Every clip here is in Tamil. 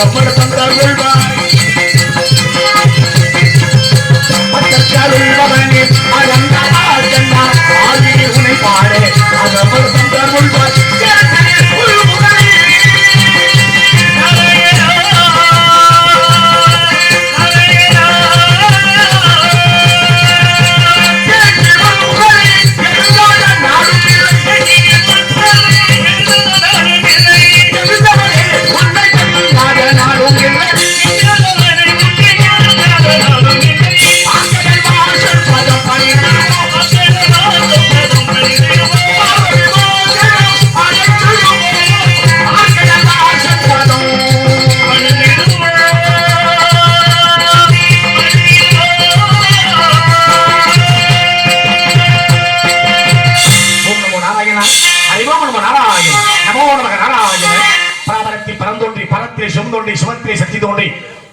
அகப்பட தந்தருள்வாய் பட்டருள்பவனே அகண்டா ஆதினி உனை பாடே அகப்பட தந்தருள்வாய் சுமத்திரை சக்தி தோன்றி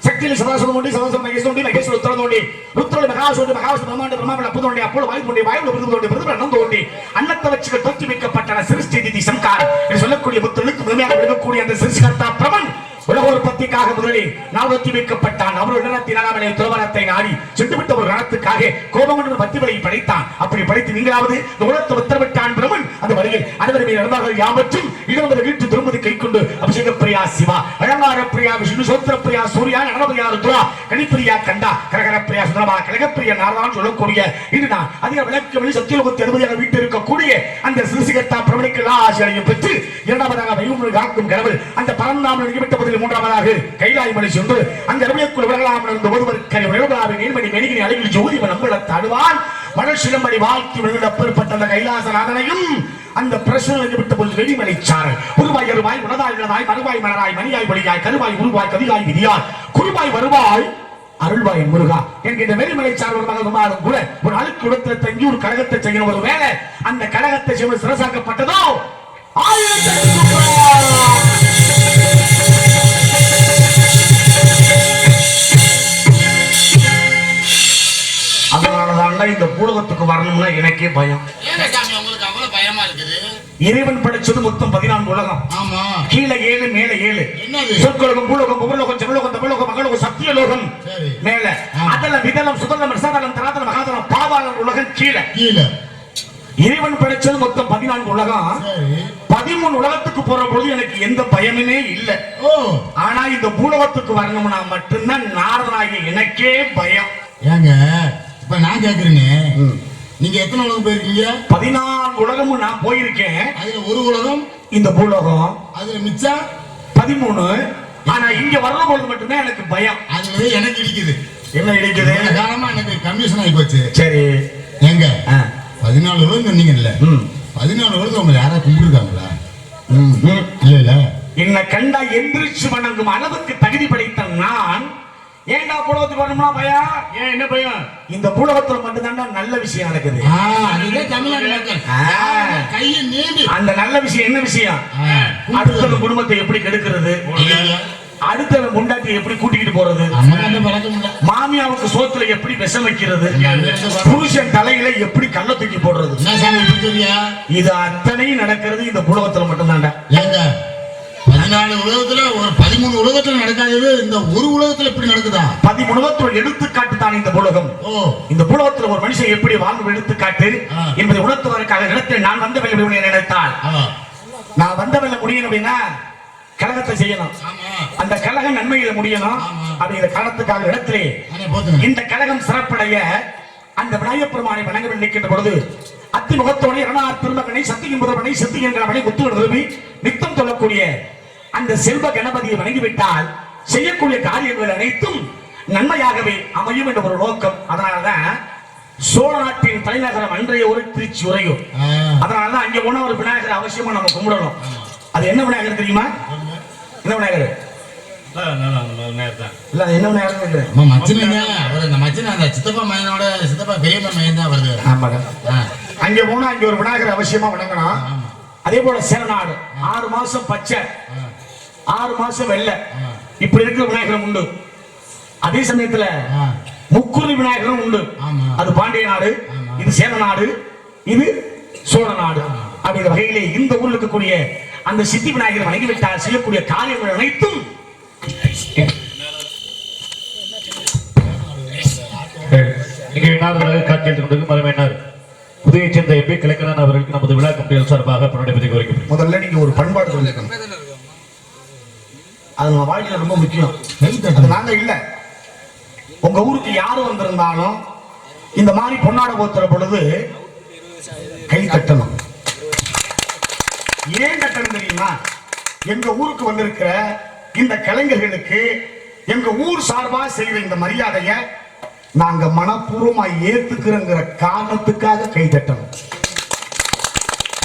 சக்தியில் சதாசிவம் தோன்றி சதாசிவம் மகேஷ் தோன்றி மகேஸ்வர உத்தர தோன்றி ருத்ரோடி மகாசோடி மகாவிஷ்ணு பிரம்மாண்ட பிரம்மாண்ட அப்பு தோன்றி அப்போது வாயு தோன்றி வாயு விருது தோன்றி விருது அண்ணம் தோன்றி அன்னத்தை வச்சுக்க தொத்தி வைக்கப்பட்ட சிருஷ்டி திதி சம்காரம் என்று சொல்லக்கூடிய புத்தனுக்கு முழுமையாக விளங்கக்கூடிய அந்த சிருஷ்டிகர்த்தா பிரமன் உலக உற்பத்திக்காக முதலில் நாவத்தி வைக்கப்பட்டான். அவருடைய நிலத்தினாலே துறவரத்தை நாடி சென்றுவிட்ட ஒரு கணத்துக்காக கோபம் பத்திவரை படைத்தான். அப்படி படைத்து நீங்களாவது உலகத்தை உத்தரவிட்டான் பிரமன். அந்த வழியில் அனைவருமே நடந்தார்கள். யாவற்றும் இடம்பெற வீட்டு திருமதி கை கொண்டு அபிஷேக பிரியா சிவா, அலங்கார பிரியா விஷ்ணு, சோத்திர பிரியா சூர்யா, நடனபிரியா ருத்ரா, கணிப்பிரியா கண்டா, கரகர பிரியா சுந்தரமா, கழகப்பிரியா நாரதான் சொல்லக்கூடிய இதுதான் அதிக விளக்கு வழி சத்தியோகத்தை அனுமதியாக வீட்டு இருக்கக்கூடிய அந்த சிறுசிகர்த்தா பிரமணிக்கு ஆசிரியரையும் பெற்று இரண்டாவதாக வைகுமுறை காக்கும் கடவுள் அந்த பரந்தாமல் நிகழ்விட்ட மூன்றாவதாக கைலாய் மலை சென்று அந்த ரவியக்குள் விலகலாம் இருந்த ஒருவர் நீர்மணி மெனிகினி அழகில் ஜோதி நம்பளத்தை அடுவான் மணல் சிலம்படி வாழ்க்கை விழுந்தப்பேற்பட்ட அந்த கைலாசநாதனையும் அந்த பிரசனை விட்ட போது வெடிமலை சாரல் உருவாய் அருவாய் உணதாய் இழதாய் மறுவாய் மலராய் மணியாய் ஒளியாய் கருவாய் உருவாய் கவியாய் விதியாய் குருவாய் வருவாய் அருள்வாய் முருகா என்கின்ற வெறிமலை சார்பாலும் கூட ஒரு அழுக்கு இடத்துல தங்கி ஒரு கழகத்தை செய்யணும். ஒரு வேலை அந்த கழகத்தை செய்வது சிறசாக்கப்பட்டதோ அதனாலதான் இந்த பூலகத்துக்கு வரணும்னா எனக்கே பயம். இறைவன் படைச்சது மொத்தம் 14 உலகம். கீழே 7 மேல 7. சொற்கலோகம் பூலோகம் உபலோகம் ஜனலோகம் தமிழோகம் மகளோகம் சத்தியலோகம் மேல அதலம் விதலம் சுதலம் ரசதலம் தராதலம் மகாதலம் பாதாளம் உலகம் கீழே. இறைவன் படைச்சது மொத்தம் 14 உலகம். 13 உலகத்துக்கு போற பொழுது எனக்கு எந்த பயமுமே இல்லை. ஆனா இந்த பூலோகத்துக்கு வரணும்னா மட்டும்தான் நாரதனாகிய எனக்கே பயம். ஏங்க இப்ப நான் கேக்குறேங்க, நீங்க எத்தனை உலகம் போயிருக்கீங்க? 14 உலகமும் நான் போயிருக்கேன். அதுல ஒரு உலகம் இந்த பூலோகம், அதுல மிச்சம் 13. ஆனா இங்க வர்ற பொழுது மட்டும்தான் எனக்கு பயம். அதுல எனக்கு இடிக்குது. என்ன இடிக்குது? காலமா எனக்கு கமிஷன் ஆகி போச்சு. சரி எங்க 14 உலகம் சொன்னீங்கல்ல, 14 உலகம் உங்களை யாரா கும்பிட்டுருக்காங்களா? இல்ல இல்ல. என்ன கண்டா எந்திரிச்சு வணங்கும் அளவுக்கு தகுதி படைத்த நான் ஏண்டா பூலகத்துக்கு வரணும்னா பயம்? ஏன் என்ன பயம்? இந்த பூலகத்துல மட்டும்தான் நல்ல விஷயம் நடக்குது. அந்த நல்ல விஷயம் என்ன விஷயம்? அடுத்த குடும்பத்தை எப்படி கெடுக்கிறது, அடுத்த முண்டாட்டியை எப்படி கூட்டிக்கிட்டு போறது, மாமியாவுக்கு சோத்துல எப்படி விஷம் வைக்கிறது, புருஷன் தலையில எப்படி கள்ள தூக்கி போடுறது, இது அத்தனையும் நடக்கிறது இந்த பூலகத்துல மட்டும்தான்டா. 14 உலகத்துல ஒரு 13 உலகத்துல நடக்காதது இந்த ஒரு உலகத்துல எப்படி நடக்குதா? 13 உலகத்துல எடுத்துக்காட்டு தான் இந்த பூலகம். இந்த பூலகத்துல ஒரு மனுஷன் எப்படி வாழ்ந்து எடுத்துக்காட்டு என்பதை உணர்த்துவதற்காக நிலத்தில் நான் வந்த வெள்ள நினைத்தால் நான் வந்த வெள்ள முடியணும் அப்படின்னா கழகத்தை செய்யணும். அந்த கழகம் நன்மையில முடியணும். அப்படிங்கிற காரணத்துக்காக இடத்திலே இந்த கழகம் சிறப்படைய அந்த விநாயகப் பெருமானை வணங்க நிற்கின்ற பொழுது அத்திமுகத்தோட இரணார் திருமகனை சத்தியம் முதல்வனை சத்தியம் என்கிறவனை முத்துவன் விரும்பி நித்தம் சொல்லக்கூடிய அந்த செல்வ கணபதியை வணங்கிவிட்டால் செய்யக்கூடிய காரியங்கள் அனைத்தும் நன்மையாகவே அமையும் என்ற ஒரு நோக்கம். அதனாலதான் சோழ நாட்டின் தலைநகரம் அன்றைய ஒரு திருச்சி உரையும். அதனாலதான் அங்க போன ஒரு விநாயகர் அவசியமா நம்ம கும்பிடணும். அது என்ன விநாயகர் தெரியுமா? என்ன விநாயகர்? அங்க போனா அங்க ஒரு விநாயகர் அவசியமா வணங்கணும். அதே போல சேரநாடு 6 மாசம் பச்சை 6 மாசம் வெள்ளை இப்படி இருக்கிற விநாயகரும் உண்டு. அதே சமயத்துல முக்குரு விநாயகரும் உண்டு. அது பாண்டிய நாடு, இது சேர நாடு, இது சோழ நாடு. அப்படிங்கிற வகையிலே இந்த ஊரில் இருக்கக்கூடிய அந்த சித்தி விநாயகரை வணங்கிவிட்டால் செய்யக்கூடிய காரியங்கள் அனைத்தும் இங்கே வினாவதாக காட்சியில் கொண்டிருக்கும் மரமேனார் புதிய சேர்ந்த எம்பி கிழக்கரன் அவர்களுக்கு நமது விழா கமிட்டியில் சார்பாக பின்னணி பற்றி கோரிக்கை. முதல்ல நீங்க ஒரு பண்பாடு சொல்லிருக்கணும், அது நம்ம வாழ்க்கையில ரொம்ப முக்கியம். அது நாங்க இல்ல, உங்க ஊருக்கு யாரு வந்திருந்தாலும் இந்த மாதிரி பொன்னாட போத்துற பொழுது கை தட்டணும். ஏன் தட்டணும் தெரியுமா? எங்க ஊருக்கு வந்திருக்கிற இந்த கலைஞர்களுக்கு எங்க ஊர் சார்பா செய்த இந்த மரியாதையை நாங்க மனப்பூர்வமா ஏத்துக்கிறோங்கிற காரணத்துக்காக கை தட்டணும்.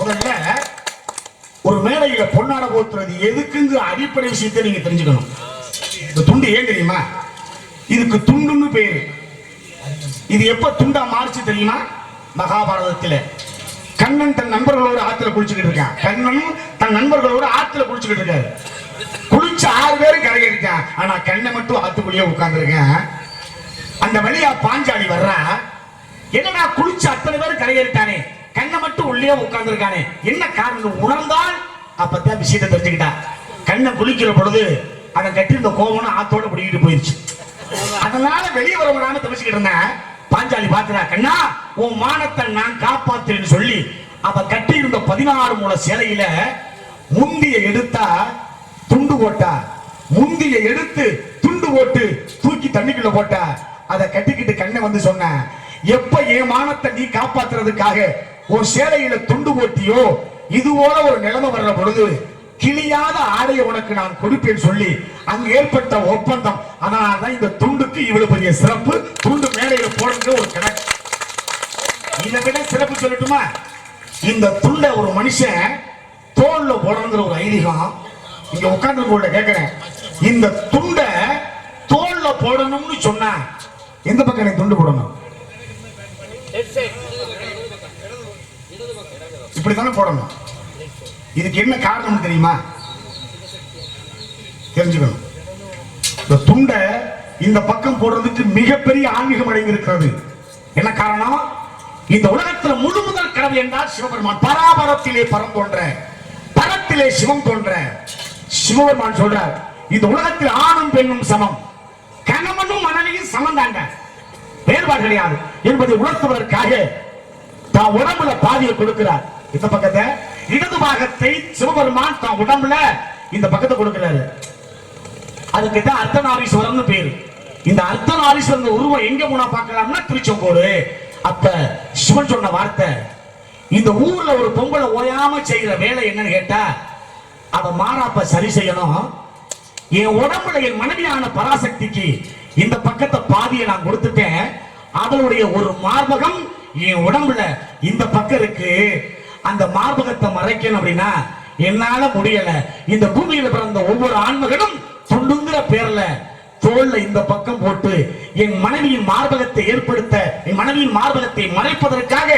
முதல்ல ஒரு மேடையில பொன்னாட போத்துறது எதுக்குங்கிற அடிப்படை விஷயத்தை நீங்க தெரிஞ்சுக்கணும். இந்த துண்டு ஏன் தெரியுமா? இதுக்கு துண்டுன்னு பேரு. இது எப்ப துண்டா மாறிச்சு தெரியுமா? மகாபாரதத்தில் கண்ணன் தன் நண்பர்களோட ஆத்துல குளிச்சுக்கிட்டு இருக்கான். கண்ணன் தன் நண்பர்களோட ஆத்துல குளிச்சுக்கிட்டு இருக்காரு. குளிச்ச 6 பேரும் கரையிருக்கான், ஆனா கண்ணை மட்டும் ஆத்துக்குள்ளேயே உட்கார்ந்து இருக்கேன். அந்த வழியா பாஞ்சாலி வர்றா, என்னடா குளிச்ச அத்தனை பேர் கரையேறிட்டானே, கண்ணை மட்டும் உள்ளே உட்கார்ந்து இருக்கானே, என்ன காரணம் உணர்ந்தால் அப்பதான் விஷயத்தை தெரிஞ்சுக்கிட்டா. கண்ணை குளிக்கிற பொழுது அவன் கட்டிருந்த கோவம் ஆத்தோட பிடிக்கிட்டு போயிருச்சு. அதனால வெளியே வர விடாம தவிச்சுக்கிட்டு இருந்தேன். பாஞ்சாலி பாக்குறா, கண்ணா உன் மானத்தை நான் காப்பாத்துறேன்னு சொல்லி அவ கட்டி இருந்த 16 மூல சேலையில முந்திய எடுத்தா துண்டு போட்டா, முந்திய எடுத்து துண்டு போட்டு தூக்கி தண்ணிக்குள்ள போட்டா. அதை கட்டிக்கிட்டு கண்ணை வந்து சொன்ன, எப்ப என் மானத்தை நீ காப்பாத்துறதுக்காக உன் சேலையில துண்டு போட்டியோ இதுவோட ஒரு நிலைமை வர்ற பொழுது கிளியாத ஆடைய உனக்கு நான் கொடுப்பேன் சொல்லி அங்கு ஏற்பட்ட ஒப்பந்தம். அதனாலதான் இந்த துண்டுக்கு இவ்வளவு பெரிய சிறப்பு. துண்டு மேடையில போடுற ஒரு கணக்கு. இதை விட சிறப்பு சொல்லட்டுமா? இந்த துண்டை ஒரு மனுஷன் தோல்ல போடுற ஒரு ஐதீகம். இங்க உட்கார்ந்து கூட கேட்கிறேன், இந்த துண்டை தோல்ல போடணும்னு சொன்னா எந்த பக்கம் துண்டு போடணும்? இப்படித்தானே போடணும். இதுக்கு என்ன காரணம் தெரியுமா? தெரிஞ்சுக்கணும். இந்த துண்டை இந்த பக்கம் போடுறதுக்கு மிகப்பெரிய ஆன்மீகம் அடங்கி இருக்கிறது. என்ன காரணம்? இந்த உலகத்தில் முழு முதல் கடவுள் என்றால் சிவபெருமான். பராபரத்திலே பரம் தோன்ற, பரத்திலே சிவம் தோன்ற. சிவபெருமான் சொல்றார், இந்த உலகத்தில் ஆணும் பெண்ணும் சமம், கணவனும் மனைவியும் சமம் தாங்க, வேறுபாடு கிடையாது என்பதை உணர்த்துவதற்காக தான் உடம்புல பாதியை கொடுக்கிறார். இந்த பக்கத்தை இடது பாகத்தை சிவபெருமான் தான் உடம்புல இந்த பக்கத்தை கொடுக்கிறாரு. அதுக்கு தான் அர்த்தநாரீஸ்வரன் பேரு. இந்த அர்த்தநாரீஸ்வரன் உருவம் எங்க போனா பார்க்கலாம்னா திருச்செங்கோடு. அப்ப சிவன் சொன்ன வார்த்தை, இந்த ஊர்ல ஒரு பொம்பளை ஓயாம செய்கிற வேலை என்னன்னு கேட்டா, அவ மாறாப்ப சரி செய்யணும். என் உடம்புல என் மனைவியான பராசக்திக்கு இந்த பக்கத்தை பாதியை நான் கொடுத்துட்டேன். அதனுடைய ஒரு மார்பகம் என் உடம்புல இந்த பக்கம் இருக்கு. அந்த மார்பகத்தை மறைக்கணும் அப்படின்னா என்னால முடியல. இந்த பூமியில பிறந்த ஒவ்வொரு ஆண்மகனும் துண்டுங்கிற பேர்ல தோல்ல இந்த பக்கம் போட்டு என் மனைவியின் மார்பகத்தை ஏற்படுத்த, என் மனைவியின் மார்பகத்தை மறைப்பதற்காக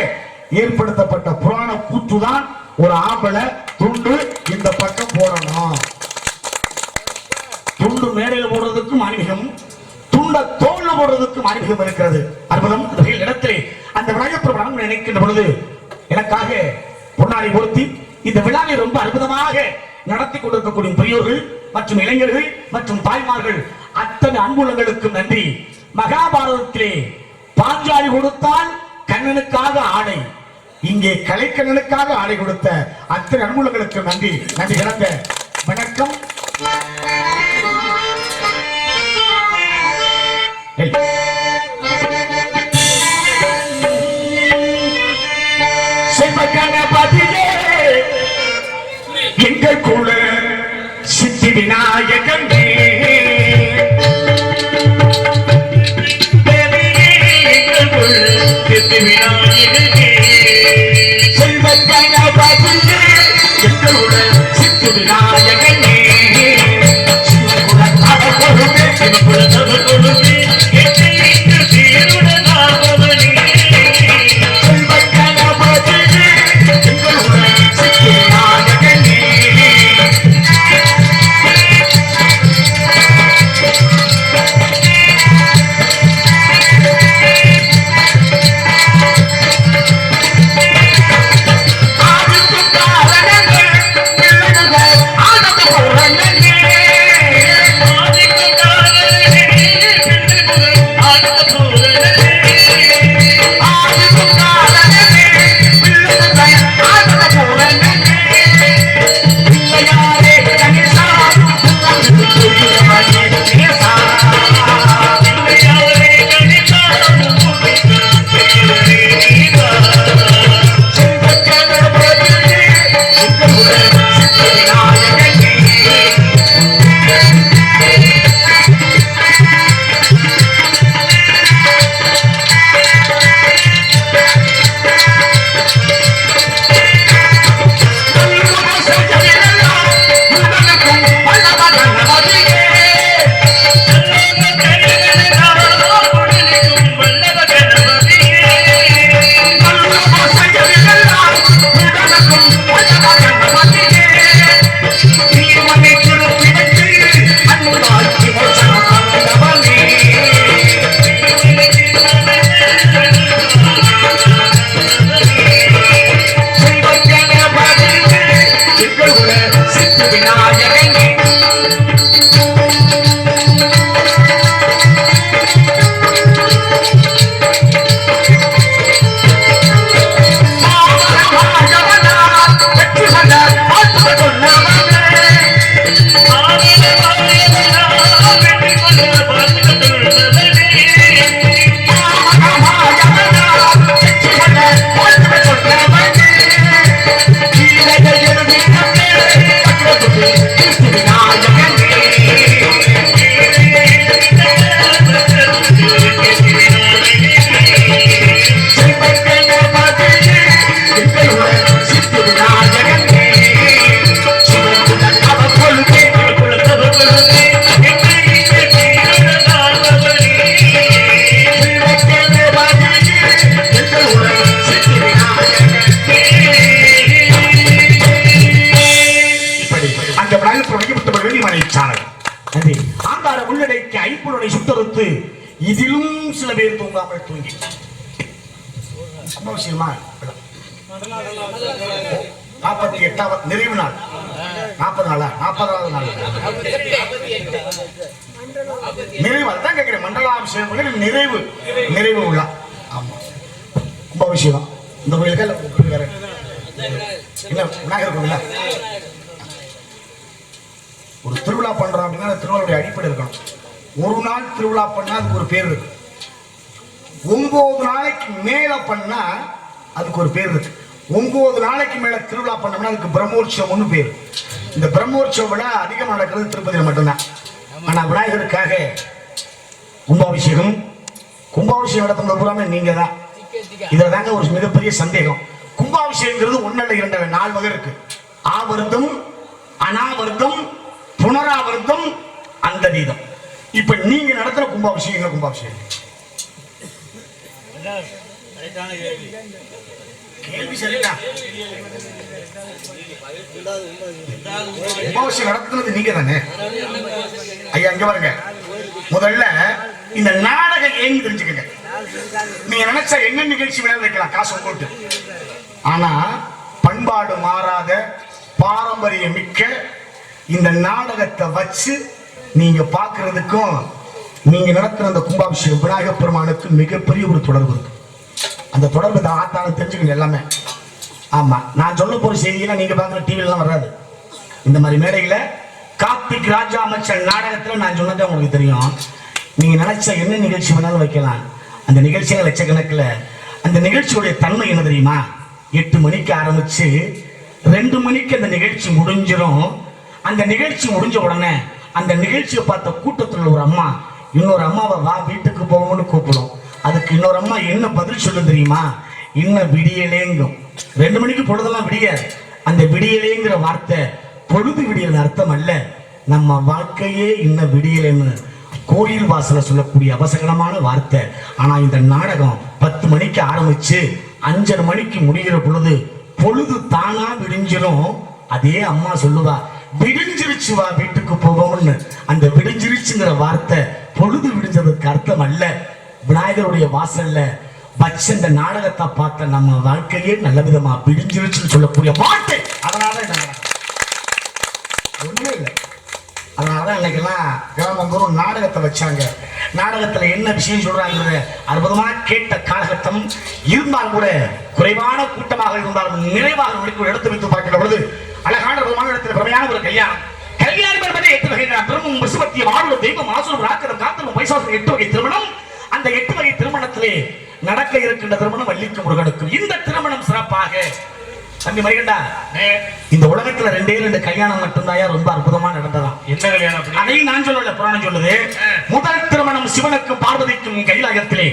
ஏற்படுத்தப்பட்ட புராண கூற்றுதான் ஒரு ஆம்பளை துண்டு இந்த பக்கம் போடணும். துண்டு மேடையில போடுறதுக்கும் ஆன்மீகம், துண்ட தோல்ல போடுறதுக்கும் ஆன்மீகம் இருக்கிறது. அற்புதம். இடத்திலே அந்த விநாயகர் நினைக்கின்ற பொழுது எனக்காக பொன்னாடை பொருத்தி இந்த விழாவை ரொம்ப அற்புதமாக நடத்தி கொண்டிருக்கக்கூடிய பெரியோர்கள் மற்றும் இளைஞர்கள் மற்றும் தாய்மார்கள் அத்தனை அன்புள்ளங்களுக்கும் நன்றி. மகாபாரதத்திலே பாஞ்சாலி கொடுத்தால் கண்ணனுக்காக ஆடை, இங்கே கலைக்கண்ணனுக்காக ஆடை கொடுத்த அத்தனை அன்புள்ளங்களுக்கு நன்றி. நன்றி கிடந்த வணக்கம். எங்கள் கூட சித்தி விநாயகன் சித்தி விநாயகனே, செல்வகணபதியே எங்களோட சித்தி விநாயகனே, சிவகுல தவ கொடுமே, சிவகுல தவ கொடுமே, எங்களுக்கு சீருடன் ஆபவனே, செல்வகணபதியே எங்களோட சித்தி விநாயகனே. ஆதிக்கும் காரணங்கள் பிள்ளைகள் ஆங்கார உள்ளடைக்கு ஐப்புலனை சுத்தறுத்து இதிலும் சில பேர் தூங்காமல் தூங்கி அவசியமா 48வது நிறைவு நாள் 40 நாளா 40வது நாள் நிறைவு தான் கேட்கிறேன். மண்டலாபிஷேகம் நிறைவு நிறைவு உள்ள ஆமா கும்பாபிஷேகம் இந்த கோயிலுக்கு இல்ல விநாயகர் கோவில ஒரு திருவிழா பண்றோம் அப்படின்னா அந்த திருவிழாவுடைய அடிப்படை இருக்கணும். ஒரு நாள் திருவிழா பண்ணா அதுக்கு ஒரு பேர் இருக்கு. 9 நாளைக்கு மேல பண்ணா அதுக்கு ஒரு பேர் இருக்கு. 9 நாளைக்கு மேல திருவிழா பண்ணோம்னா அதுக்கு பிரம்மோற்சவம்னு பேர். இந்த பிரம்மோற்சவம் விட அதிகமாக நடக்கிறது திருப்பதியில மட்டும்தான். ஆனா விநாயகருக்காக கும்பாபிஷேகம் நடத்துறது பூராமே நீங்க தான். இதுல தாங்க ஒரு மிகப்பெரிய சந்தேகம். கும்பாபிஷேகங்கிறது 1 அல்ல 2 4 வகை இருக்கு. ஆவர்த்தம், அனாவர்த்தம், புனராவர்த்தம், அந்ததீதம். இப்ப நீங்க நடத்துற கும்பாபிஷேகம் கும்பாபிஷேகம் கேள்வி சரியா? கும்பாபிஷேகம் நடத்துறது நீங்க தானே ஐயா. இங்க பாருங்க, முதல்ல இந்த நாடகம் ஏன் தெரிஞ்சுக்கங்க. நீங்க நினைச்சா என்ன நிகழ்ச்சி வேணாலும் வைக்கலாம் காசு போட்டு. ஆனா பண்பாடு மாறாத பாரம்பரியம் மிக்க இந்த நாடகத்தை வச்சு நீங்க பாக்குறதுக்கும் நீங்க நடத்துற அந்த கும்பாபிஷேகம் விநாயகப் பெருமானுக்கு மிகப்பெரிய ஒரு தொடர்பு இருக்கு. அந்த தொடர்பு தான் ஆத்தாலும் தெரிஞ்சுக்கணும் எல்லாமே. ஆமா, நான் சொல்ல போற செய்தியெல்லாம் நீங்க பாக்குற டிவிலாம் வராது. இந்த மாதிரி மேடையில கார்த்திக் ராஜா அமைச்சர் நாடகத்துல நான் சொன்னதே உங்களுக்கு தெரியும். நீங்க நினைச்ச என்ன நிகழ்ச்சி வேணாலும் வைக்கலாம். அந்த நிகழ்ச்சியில லட்சக்கணக்கில். அந்த நிகழ்ச்சியுடைய தன்மை என்ன தெரியுமா? 8 மணிக்கு ஆரம்பிச்சு 2 மணிக்கு அந்த நிகழ்ச்சி முடிஞ்சிடும். அந்த நிகழ்ச்சி முடிஞ்ச உடனே அந்த நிகழ்ச்சியை பார்த்த கூட்டத்தில் ஒரு அம்மா இன்னொரு அம்மாவை வா வீட்டுக்கு போவோம்னு கூப்பிடும். அதுக்கு இன்னொரு அம்மா என்ன பதில் சொல்ல தெரியுமா? இன்னும் விடியலேங்கும். 2 மணிக்கு பொழுதெல்லாம் விடியாது. அந்த விடியலேங்கிற வார்த்தை பொழுது விடியல் அர்த்தம் அல்ல. நம்ம வாழ்க்கையே இன்னும் விடியலைன்னு கோயில் வாசல சொல்லக்கூடிய அவசரமான வார்த்தை. ஆனா இந்த நாடகம் 10 மணிக்கு ஆரம்பிச்சு 5:30 மணிக்கு முடிகிற பொழுது பொழுது தானா விடிஞ்சிரும். அதே அம்மா சொல்லுவா, விடிஞ்சிருச்சு வா வீட்டுக்கு போவோம்னு. அந்த விடிஞ்சிருச்சுங்கிற வார்த்தை பொழுது விடிஞ்சதுக்கு அர்த்தம் அல்ல. விநாயகருடைய வாசல்ல வச்ச இந்த நாடகத்தை பார்த்த நம்ம வாழ்க்கையே நல்ல விதமா விடிஞ்சிருச்சுன்னு சொல்லக்கூடிய வார்த்தை. அதனால ஒண்ணுமே இல்லை. அதனாலதான் இன்னைக்கெல்லாம் கிராமந்தோறும் நாடகத்தை வச்சாங்க. நாடகத்துல என்ன விஷயம் சொல்றாங்க அற்புதமா கேட்ட காலகட்டம். இருந்தால் கூட குறைவான கூட்டமாக இருந்தாலும் நிறைவாக எடுத்து வைத்து பார்க்கிற பொழுது அழகான அற்புதமான இடத்துல பிரமையான ஒரு கல்யாணம். கல்யாணம் என்பதை 8 வகை பிரம்மம் விசுவத்திய வாழ்வு தெய்வம் ஆசுரம் ராக்கரம் காத்தலும் பைசாசம் 8 வகை திருமணம். அந்த 8 வகை திருமணத்திலே நடக்க இருக்கின்ற திருமணம் வள்ளிக்கு முருகனுக்கும். இந்த திருமணம் சிறப்பாக தம்பி மரிகண்டா, இந்த உலகத்துல 2 கல்யாணம் மட்டும்தான் ரொம்ப அற்புதமா நடந்ததாம். என்ன கல்யாணம்? அதையும் நான் சொல்லல, புராணம் சொல்லுது. முதல் திருமணம் சிவனுக்கும் பார்வதிக்கும் கைலாயத்திலே.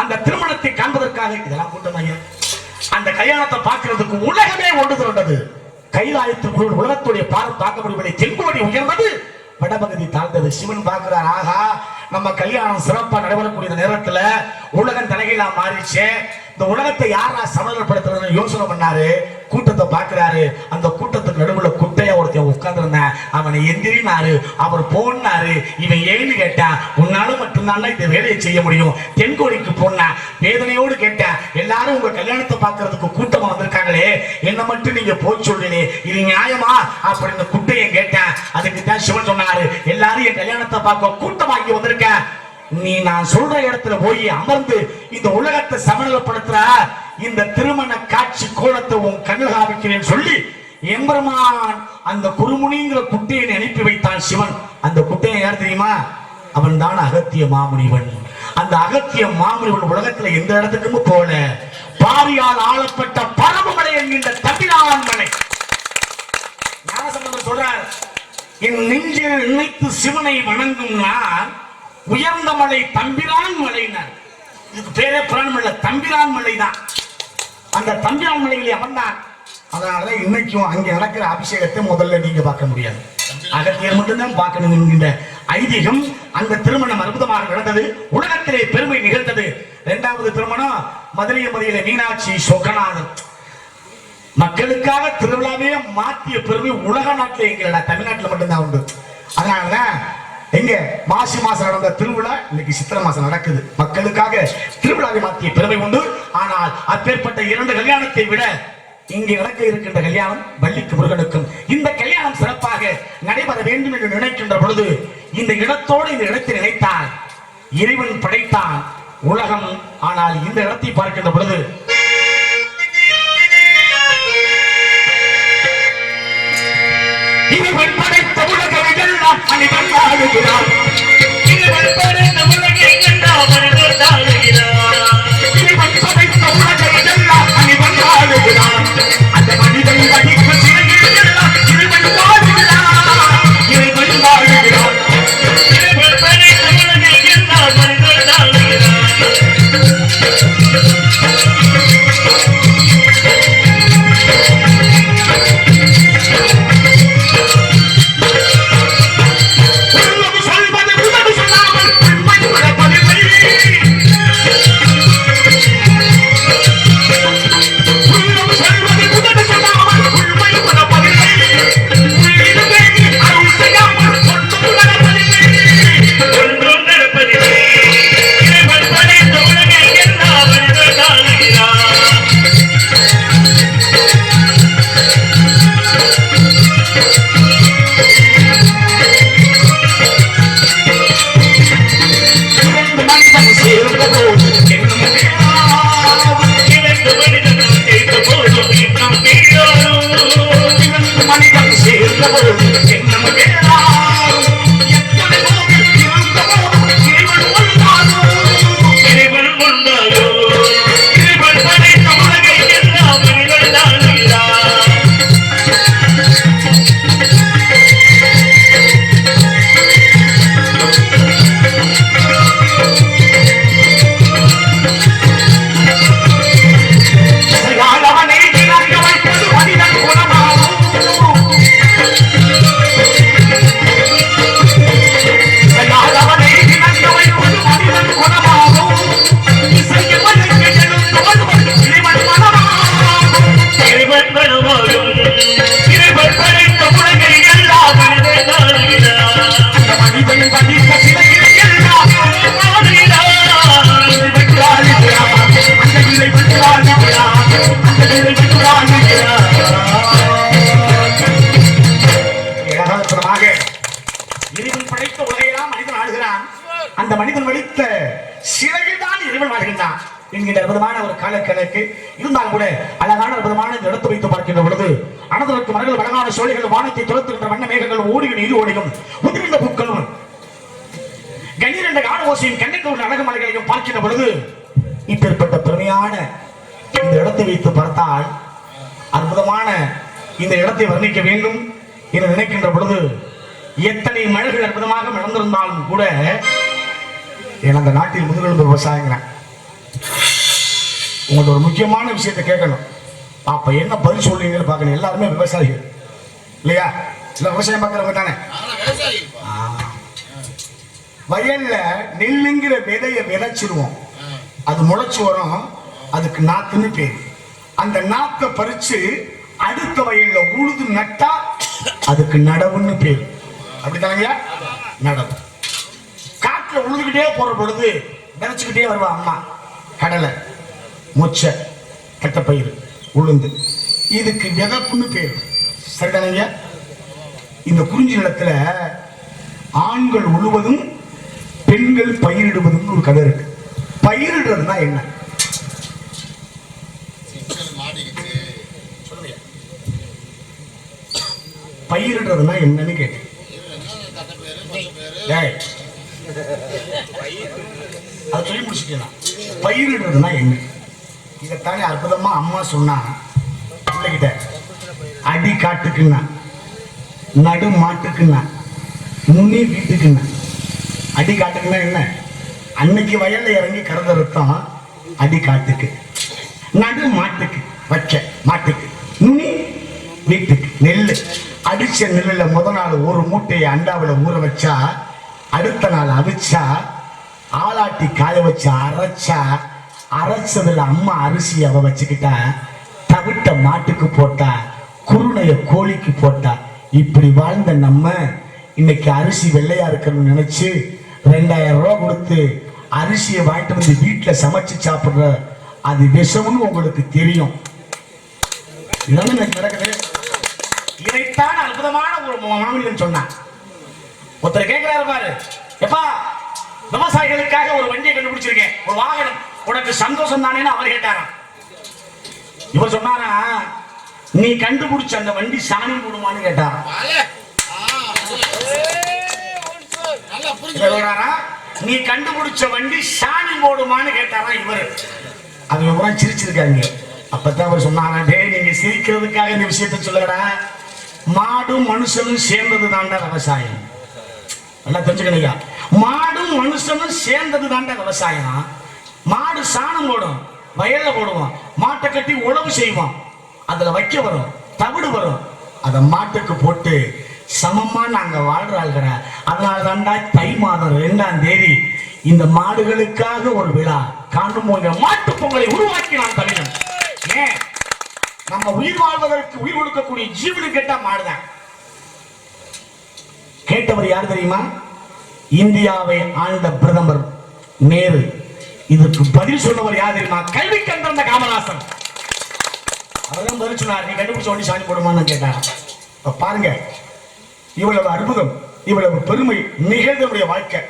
அந்த திருமணத்தை காண்பதற்காக இதெல்லாம் கூட்டமாக அந்த கல்யாணத்தை பார்க்கிறதுக்கு உலகமே ஒன்று திரண்டது. கைலாயத்திற்குள் உலகத்துடைய பாரம் தாக்க முடியவில்லை. தென்கோடி உயர்ந்தது, வடபகுதி தாழ்ந்தது. சிவன் பார்க்கிறார், ஆகா நம்ம கல்யாணம் சிறப்பா நடைபெறக்கூடிய நேரத்துல உலகம் தலைகீழா மாறிச்சு. இந்த உலகத்தை யாரா சமநிலைப்படுத்துறதுன்னு யோசனை பண்ணாரு. கூட்டத்தை பார்க்கிறாரு. அந்த கூட்டத்துக்கு நடுவுல கூட்ட குட்டையா ஒருத்தன் உட்கார்ந்துருந்தேன். அவனை எந்திரினாரு, அவர் போனாரு. இவன் ஏன்னு கேட்டா, உன்னால மட்டும்தான் இந்த வேலையை செய்ய முடியும். தென்கோடிக்கு போனா வேதனையோடு கேட்டேன், எல்லாரும் உங்க கல்யாணத்தை பார்க்கறதுக்கு கூட்டமா வந்திருக்காங்களே, என்ன மட்டும் நீங்க போய் சொல்றீங்க, இது நியாயமா அப்படின்னு குட்டையை கேட்டேன். அதுக்கு தான் சிவன் சொன்னாரு, எல்லாரும் என் கல்யாணத்தை பார்க்க கூட்டமா இங்க வந்திருக்க, நீ நான் சொல்ற இடத்துல போய் அமர்ந்து இந்த உலகத்தை சமநிலைப்படுத்துற இந்த திருமண காட்சி கோலத்தை உன் கண்ணில் காமிக்கிறேன்னு சொல்லி எம்பெருமான் அந்த குருமுனிங்கிற குட்டையை அனுப்பி வைத்தான் சிவன். அந்த குட்டையை யார் தெரியுமா? அவன் தான் அகத்திய மாமுனிவன். அந்த அகத்திய மாமுனிவன் உலகத்துல எந்த இடத்துக்கும் போல பாரியால் ஆளப்பட்ட பரமமலை என்கின்ற தமிழான் மலை. ஞானசம்பந்தர் சொல்றார், என் நெஞ்சில் நினைத்து சிவனை வணங்கும் நான் உயர்ந்த மலை தம்பிரான் மலையினர். இதுக்கு பேரே புராணம் இல்ல, தம்பிரான் மலை தான். அந்த தம்பிரான் மலையிலே அமர்ந்தான். அதனால இன்னைக்கும் அங்கே நடக்கிற அபிஷேகத்தை முதல்ல நீங்க பார்க்க முடியாது, அகத்தியர் மட்டும்தான் பார்க்கணும் என்கின்ற ஐதீகம். அந்த திருமணம் அற்புதமாக நடந்தது, உலகத்திலே பெருமை நிகழ்ந்தது. இரண்டாவது திருமணம் மதுரையில மீனாட்சி சொக்கநாதன். மக்களுக்காக திருவிழாவே மாற்றிய பெருமை உலக நாட்டில் எங்களோட தமிழ்நாட்டில் மட்டும்தான் உண்டு. அதனாலதான் எங்க மாசி மாசம் நடந்த திருவிழா இன்னைக்கு சித்திரை மாசம் நடக்குது. மக்களுக்காக திருவிழாவை மாற்றிய பெருமை உண்டு. ஆனால் அப்பேற்பட்ட 2 கல்யாணத்தை விட இங்கே நடக்க இருக்கின்ற கல்யாணம் வள்ளிக்கு முருகனுக்கும். இந்த கல்யாணம் சிறப்பாக நடைபெற வேண்டும் என்று நினைக்கின்ற பொழுது இந்த இடத்தோடு இந்த இடத்தை நினைத்தால் இறைவன் படைத்தான் உலகம். ஆனால் இந்த இடத்தை பார்க்கின்ற பொழுது இறைவன் படைத்த உலகை எல்லாம் அணிவன் ஆளுகிறான். இறைவன் படைத்த உலகை எல்லாம் அணிவன் ஆளுகிறான். இறைவன் படைத்த உலகை எல்லாம் அணிவன் ஆளுகிறான். அந்த மனிதன் வடிக்க சிலையில் எல்லாம் இறைவன் வாழுகிறான். இறைவன் வாழுகிறான். இறைவன் படைத்த உலகை எல்லாம் அணிவன் ஆளுகிறான். அந்த மனிதன் வடித்த சிலையில் தான் இறைவன் வாழ்கின்றான் என்கின்ற அற்புதமான ஒரு காலக்கணக்கு இருந்தாலும் கூட அழகான அற்புதமான இடத்து வைத்து பார்க்கின்ற பொழுது அனதற்கு மரங்கள் அழகான சோழிகள் வானத்தை துரத்துகின்ற வண்ண மேகங்கள் ஓடியும் இது ஓடியும் முதிர்ந்த பூக்களும் கண்ணீர் என்ற கான ஓசையும் கண்ணுக்கு உள்ள அழகு மலைகளையும் பார்க்கின்ற பொழுது இப்பேற்பட்ட பெருமையான இந்த இடத்தை வைத்து பார்த்தால் அற்புதமான இந்த இடத்தை வர்ணிக்க வேண்டும் என்று நினைக்கின்ற பொழுது எத்தனை மழைகள் அற்புதமாக நடந்திருந்தாலும் கூட அந்த நாட்டில் முதுகெலும்பு விவசாயங்க உங்கள்ட்ட ஒரு முக்கியமான விஷயத்தை கேட்கணும். அப்ப என்ன பதில் சொல்றீங்கன்னு பார்க்கணும். எல்லாருமே விவசாயிகள் இல்லையா? சில விவசாயம் பார்க்கறவங்க தானே. வயல்ல நெல்லுங்கிற விதையை விதைச்சிருவோம், அது முளைச்சு வரும், அதுக்கு நாத்துன்னு பேர். அந்த நாத்தை பறிச்சு அடுத்த வயல்ல உழுது நட்டா அதுக்கு நடவுன்னு பேர். அப்படித்தானங்கய்யா? நடவு. காட்டுல உழுதுகிட்டே போற பொழுது விதைச்சுக்கிட்டே வருவா அம்மா. கடலை, மொச்சை, தட்டைப்பயிறு, உளுந்து, இதுக்கு விதப்புன்னு பேர். சரிதானங்க? இந்த குறிஞ்சி நிலத்துல ஆண்கள் உழுவதும் பெண்கள் பயிரிடுவதும் ஒரு கதை இருக்கு. பயிரிடுறதுனா என்ன? பயிரிடுறதுனா என்னன்னு கேட்டேன். அதை சொல்லி முடிச்சுக்கலாம். பயிரிடுறதுனா என்ன? இதைத்தானே அற்புதமா அம்மா சொன்னா பிள்ளைகிட்ட. அடி காட்டுக்குன்னா, நடு மாட்டுக்குன்னா, நுனி வீட்டுக்குன்னா. அடி காட்டுக்குன்னா என்ன? அன்னைக்கு வயல்ல இறங்கி கறந்தறுத்தம் அடி காட்டுக்கு, நடு மாட்டுக்கு வைக்க மாட்டுக்கு, நுனி வீட்டுக்கு. நெல் அடிச்ச நெல்லுல முதல் நாள் ஒரு மூட்டையை அண்டாவில் ஊற வச்சா, அடுத்த நாள் அவிச்சா, ஆளாட்டி காய வச்சா, அரைச்சா, அரைச்சதுல அம்மா அரிசி அவ வச்சுக்கிட்டா, தவிட்ட மாட்டுக்கு போட்டா, குருணைய கோழிக்கு போட்டா. இப்படி வாழ்ந்த நம்ம இன்னைக்கு அரிசி வெள்ளையா இருக்கணும்னு நினைச்சு 2000 ரூபாய் கொடுத்து அரிசியை வாங்கிட்டு வந்து வீட்டுல சமைச்சு சாப்பிடுற அது விஷம்னு உங்களுக்கு தெரியும். இதெல்லாம் எனக்கு நடக்குது. இதைத்தான் அற்புதமான ஒரு மாமனிதன் சொன்னான். ஒருத்தர் கேட்கிறாரு பாரு, எப்பா விவசாயிகளுக்காக ஒரு வண்டியை கண்டுபிடிச்சிருக்கேன், ஒரு வாகனம், உனக்கு சந்தோஷம் தானேன்னு அவர் கேட்டாராம். இவர் சொன்னாரா, நீ கண்டுபிடிச்ச அந்த வண்டி சாணி போடுமான்னு கேட்டாராம். நீ கண்டுபிடிச்ச வண்டி சாணி போடுமான்னு கேட்டாரா இவர். அது சிரிச்சிருக்காங்க. அப்பதான் அவர் சொன்னாரா, டே நீங்க சிரிக்கிறதுக்காக இந்த விஷயத்த சொல்லடா, மாடும் மனுஷனும் சேர்ந்தது தாண்டா விவசாயம். நல்லா தெரிஞ்சுக்கணையா, மாடும் மனுஷனும் சேர்ந்தது தாண்டா விவசாயம். மாடு சாணம் போடும், வயல்ல போடுவோம், மாட்டை கட்டி உழவு செய்வோம், அதுல வைக்க வரும், தவிடு வரும், அதை மாட்டுக்கு போட்டு சமமா நாங்க வாழ்றாள்கிற. அதனால தாண்டா தை மாதம் 2ஆம் தேதி இந்த மாடுகளுக்காக ஒரு விழா காணும் மாட்டு பொங்கலை உருவாக்கினான் தமிழன். ஏன்? நம்ம உயிர் வாழ்வதற்கு உயிர் கொடுக்கக்கூடிய ஜீவனு கேட்டா மாடுதான். கேட்டவர் யார் தெரியுமா? இந்தியாவை ஆண்ட பிரதமர் நேரு. இதற்கு பதில் சொன்னவர் யார் தெரியுமா? கல்வி கண்ட காமராசன். அவர்தான் பதில் சொன்னார், நீ கண்டுபிடிச்ச வண்டி சாணி போடுமான்னு கேட்டார். பாருங்க, இவ்வளவு அற்புதம், இவ்வளவு பெருமை நிகழ்ந்தவருடைய வாழ்க்கை.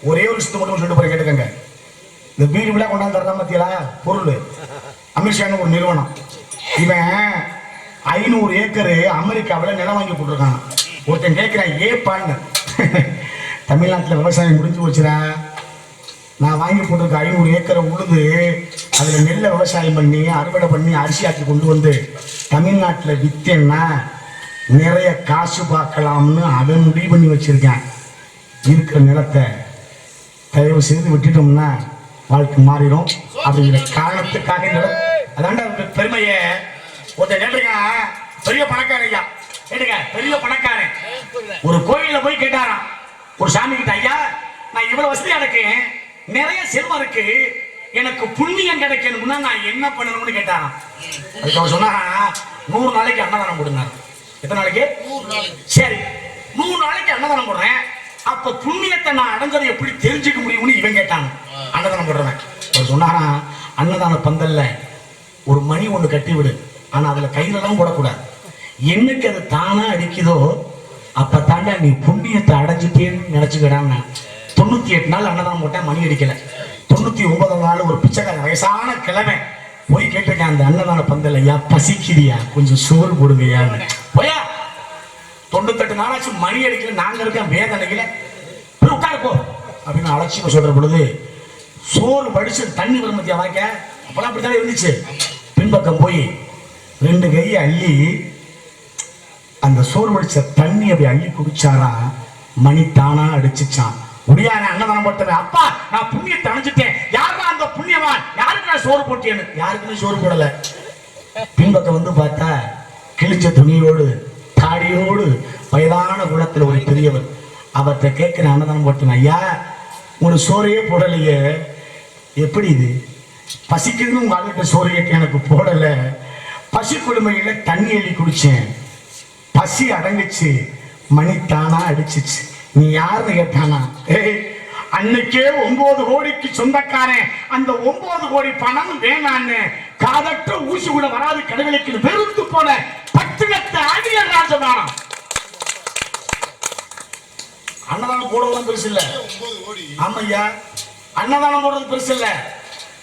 ஒரே ஒரு விஷயத்தை மட்டும் சொல்லிட்டு போய் கேட்டுக்கங்க. இந்த வீடு விழா கொண்டாந்து தரதான் பத்தியா பொருள், அமித்ஷான்னு ஒரு நிறுவனம். இவன் 500 ஏக்கர் அமெரிக்காவில் நிலம் வாங்கி போட்டிருக்கான். ஒருத்தன் கேட்கிறான், ஏப்பான்னு, தமிழ்நாட்டில் விவசாயம் முடிஞ்சு போச்சுடா, நான் வாங்கி போட்டிருக்க 500 ஏக்கரை உழுது அதில் நெல்லை விவசாயம் பண்ணி அறுவடை பண்ணி அரிசி ஆக்கி கொண்டு வந்து தமிழ்நாட்டில் விற்றேன்னா நிறைய காசு பார்க்கலாம்னு அவன் முடிவு பண்ணி வச்சிருக்கேன். இருக்கிற நிலத்தை தயவு செய்து விட்டுட்டோம்னா வாழ்க்கை மாறிடும் அப்படிங்கிற காரணத்துக்காக அதாண்டா பெருமையை. ஒருத்தர் கேட்டுருங்க, பெரிய பணக்காரன் ஐயா, கேட்டுங்க, பெரிய பணக்காரன் ஒரு கோயிலில் போய் கேட்டாராம் ஒரு சாமி கிட்ட, ஐயா நான் இவ்வளவு வசதியா இருக்கேன், நிறைய செல்வம் இருக்கு, எனக்கு புண்ணியம் கிடைக்கணும்னா நான் என்ன பண்ணணும்னு கேட்டாராம். அதுக்கு அவர் சொன்னா, 100 நாளைக்கு அன்னதானம் போடுங்க. எத்தனை நாளைக்கு? 100 நாளைக்கு. சரி, 100 நாளைக்கு அன்னதானம் போடுறேன், அப்ப புண்ணியத்தை நான் அடைஞ்சதை எப்படி தெரிஞ்சுக்க முடியும்னு இவன் கேட்டாங்க. அன்னதானம் போடுறவன் அவர் சொன்னாரா, அன்னதான பந்தல்ல ஒரு மணி ஒண்ணு கட்டி விடு, ஆனா அதுல கையிலலாம் போடக்கூடாது. என்னைக்கு அது தானா அடிக்குதோ அப்ப தாண்டா நீ புண்ணியத்தை அடைஞ்சிட்டேன்னு நினைச்சுக்கிறான். 98 நாள் அன்னதானம் போட்டேன், மணி அடிக்கல. 99ஆம் நாள் ஒரு பிச்சைக்கார வயசான கிழமை போய் கேட்டிருக்கேன், அந்த அன்னதான பந்தல் ஐயா பசிக்குதியா, கொஞ்சம் சோறு போடுங்கய்யான்னு. போயா 98 நாளாச்சு மணி அடிக்கல, நாங்க இருக்கேன் வேதனையில, போய் உட்காரு போ அப்படின்னு அலட்சியம் சொல்ற பொழுது சோறு படிச்சு தண்ணி வரும் மத்தியா வாய்க்க, அப்பெல்லாம் அப்படித்தானே இருந்துச்சு. பின்பக்கம் போய் 2 கையை அள்ளி அந்த சோறு வடிச்ச தண்ணி அப்படி அள்ளி குடிச்சாரா, மணி தானா அடிச்சுச்சான். முடியாத அன்னதானம் போட்டவன், அப்பா நான் புண்ணியத்தை அணைஞ்சிட்டேன், யாரா அந்த புண்ணியவான், யாருக்கு நான் சோறு போட்டேன்னு? யாருக்குமே சோறு போடல. பின்பக்கம் வந்து பார்த்தா கிழிச்ச துணியோடு தாடியோடு வயதான குலத்துல ஒரு பெரியவர். அவர்கிட்ட கேட்கிற, அன்னதானம் போட்டேன் ஐயா, ஒரு சோறையே போடலையே, எப்படி இது? பசிக்குதுன்னு உங்க ஆளுகிட்ட சோறு கேட்டு எனக்கு போடல, பசி கொடுமையில தண்ணி அள்ளி குடிச்சேன், பசி அடங்குச்சு, மணி தானா அடிச்சிச்சு. நீ யாருன்னு கேட்டானா, அன்னைக்கே 9 கோடிக்கு சொந்தக்காரன், அந்த 9 கோடி பணம் வேணான்னு காதற்ற ஊசி கூட வராது கடவுளுக்கு வெறுத்து போன பட்டினத்தை அடியர் ராஜதானம். அன்னதானம் போடுறதும் பெருசு இல்ல. ஆமையா, அன்னதானம் போடுறது பெருசு இல்ல.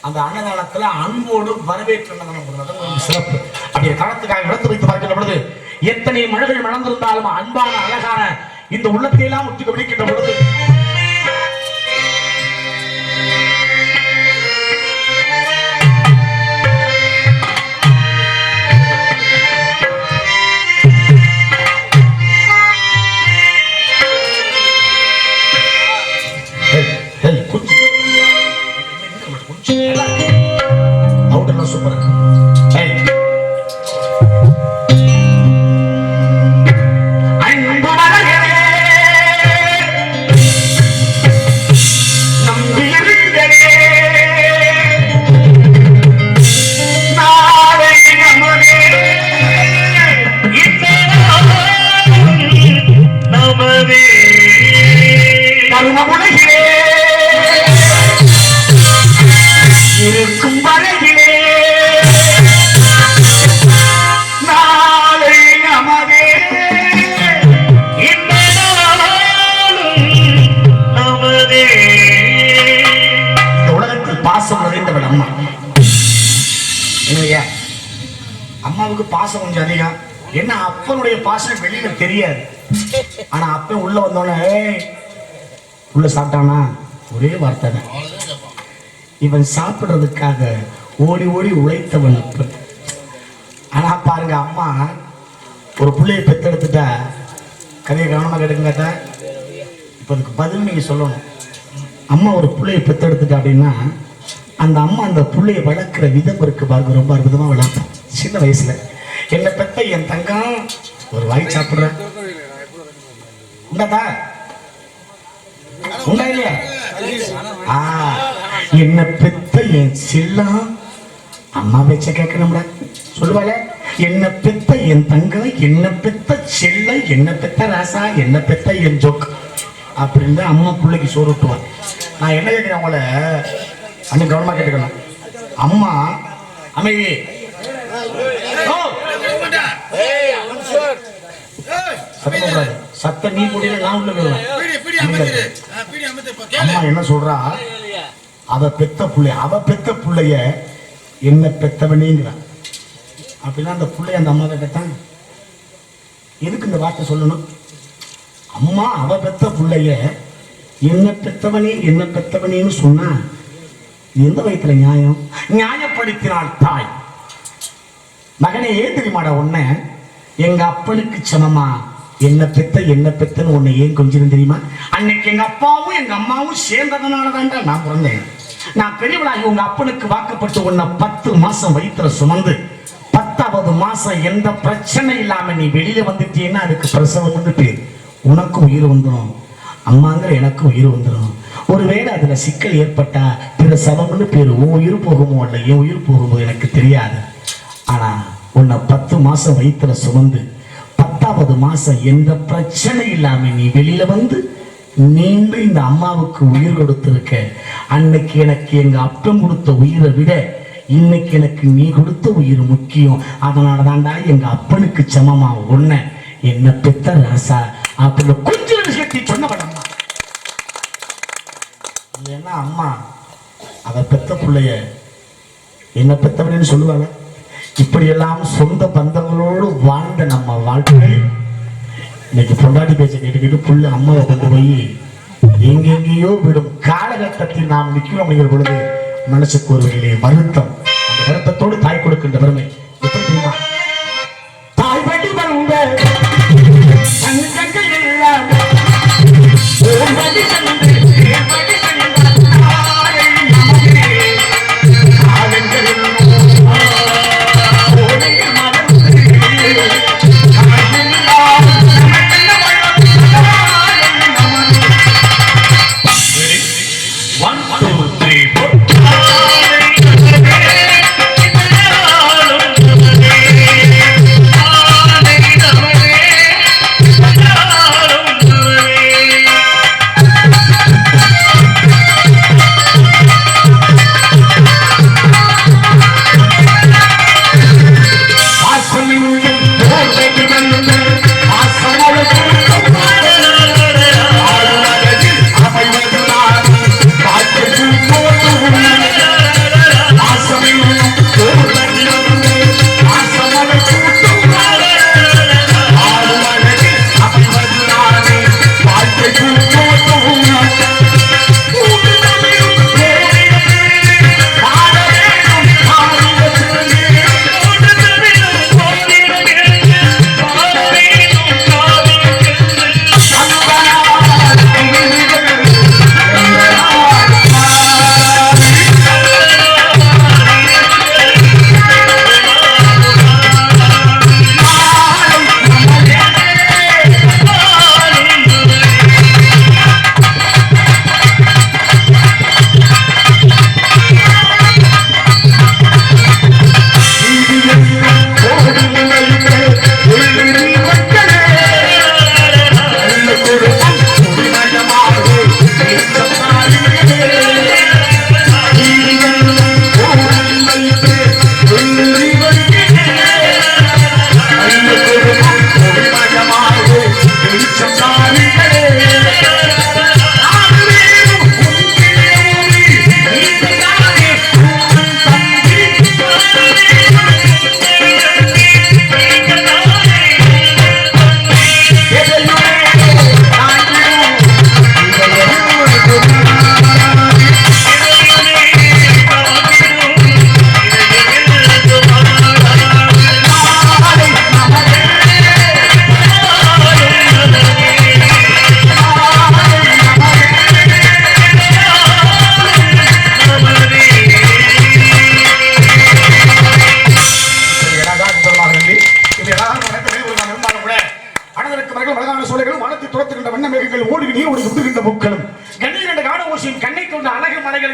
அந்த அன்னதானத்துல அன்போடு வரவேற்று அன்னதானம் போடுறது சிறப்பு. அப்படியே காலத்துக்காக எடுத்து வைத்து பார்க்கின்ற பொழுது எத்தனை மழைகள் மலர்ந்திருந்தாலும் அன்பான அழகான இந்த உள்ளத்தை எல்லாம் ஒத்துக்க விடுக்கின்ற பொழுது சூப்பர். இருக்கும் வரையிலே நாளை நமதே, இந்த நாளும் நமதே. இந்த உலகத்தில் பாசம் நிறைந்தவள் அம்மா. இல்லையா? அம்மாவுக்கு பாசம் கொஞ்சம் அதிகம். என்ன, அப்பனுடைய பாசம் வெளியில தெரியாது. ஆனா அப்பன் உள்ள வந்தோடனே உள்ள சாப்பிட்டானா ஒரே வார்த்தை தான், இவன் சாப்பிடுறதுக்காக ஓடி ஓடி உழைத்தவன். ஆனா பாருங்க, அம்மா ஒரு பிள்ளையை பெத்தெடுத்துட்டா கதையை கவனமாக எடுக்குங்க. இப்போ அதுக்கு பதில் நீங்க சொல்லணும். அம்மா ஒரு பிள்ளையை பெத்தெடுத்துட்டா அப்படின்னா அந்த அம்மா அந்த பிள்ளையை வளர்க்குற விதம் இருக்கு பாருங்க, ரொம்ப அற்புதமா வளர்ப்போம். சின்ன வயசுல என்ன பெத்த என் தங்கம் ஒரு வாய் சாப்பிடுற உண்டா உண்டா இல்லையா? என்ன பெத்த என் செல்லம் அம்மா பேச்ச கேட்கணும்ல சொல்லுவாள. என்ன பெத்த என் தங்கம், என்ன பெத்த செல்ல, என்ன பெத்த ராசா, என்ன பெத்த என் ஜோக் அப்படின்னு அம்மா பிள்ளைக்கு சோறு விட்டுவான். நான் என்ன கேட்கிறேன் உங்களை, அன்னைக்கு கவனமா கேட்டுக்கணும். அம்மா அமைதி, சத்த நீ போட்டியில நான் உள்ள. அம்மா என்ன சொல்றா, அவ பெத்த புள்ளைய என்ன பெத்தவனேங்கிறான். அப்படின்னா அந்த புள்ளைய அந்த அம்மா கேட்டான். எதுக்கு இந்த வார்த்தை சொல்லணும்? அம்மா அவ பெத்த புள்ளைய என்ன பெத்தவனேன்னு சொன்னா எந்த வயசுல நியாயம்? நியாயப்படுத்தினாள் தாய். மகனே, ஏன் தெரியுமாடா உன்ன எங்க அப்பனுக்கு சமமா என்ன பெத்தன்னு உன்னை ஏன் கொஞ்சம் தெரியுமா? அன்னைக்கு எங்க அப்பாவும் எங்க அம்மாவும் சேர்ந்ததுனால தான்டா நான் பிறந்தேன். நான் பெரியவளாகி உங்க அப்பனுக்கு வாக்கப்பட்டு உன்னை 10 மாசம் வயிற்றுல சுமந்து 10வது மாசம் எந்த பிரச்சனை இல்லாம நீ வெளியில வந்துட்டீன்னா அதுக்கு பிரசவம் பேர். உனக்கும் உயிர் வந்துடும், அம்மாங்கிற எனக்கும் உயிர் வந்துடும். ஒருவேளை அதுல சிக்கல் ஏற்பட்டா பிரசவம்னு பேரு. உன் உயிர் போகுமோ அல்ல என் உயிர் போகுமோ எனக்கு தெரியாது. ஆனா உன்னை 10 மாசம் வயிற்றுல சுமந்து 10வது மாசம் எந்த பிரச்சனை இல்லாம நீ வெளியில வந்து நீண்டு இந்த அம்மாவுக்கு உயிர் கொடுத்திருக்க. அன்னைக்கு எனக்கு எங்க அப்பன் கொடுத்த உயிரை விட இன்னைக்கு எனக்கு நீ கொடுத்த உயிர் முக்கியம். அதனால தாண்டா எங்க அப்பனுக்கு சமமா உன்னை என்ன பெத்த ராசா அப்படின்னு கொஞ்சம் விஷயத்தை சொன்ன படம்மா. ஏன்னா அம்மா அவ பெத்த பிள்ளைய என்ன பெத்தவனு சொல்லுவாங்க. இப்படியெல்லாம் சொந்த பந்தங்களோடு வாழ்ந்த நம்ம வாழ்க்கையில் இன்னைக்கு பொண்டாட்டி பேச்ச கேட்டுக்கிட்டு புள்ள அம்மாவை கொண்டு போய் எங்கெங்கேயோ விடும் காலகட்டத்தில் நாம் நிற்கிறோம் அப்படிங்கிற பொழுது மனசுக்கு ஒரு வகையிலே வருத்தம். அந்த வருத்தத்தோடு தாய் கொடுக்கின்ற பெருமை எப்படி தெரியுமா? தாய் படி வந்த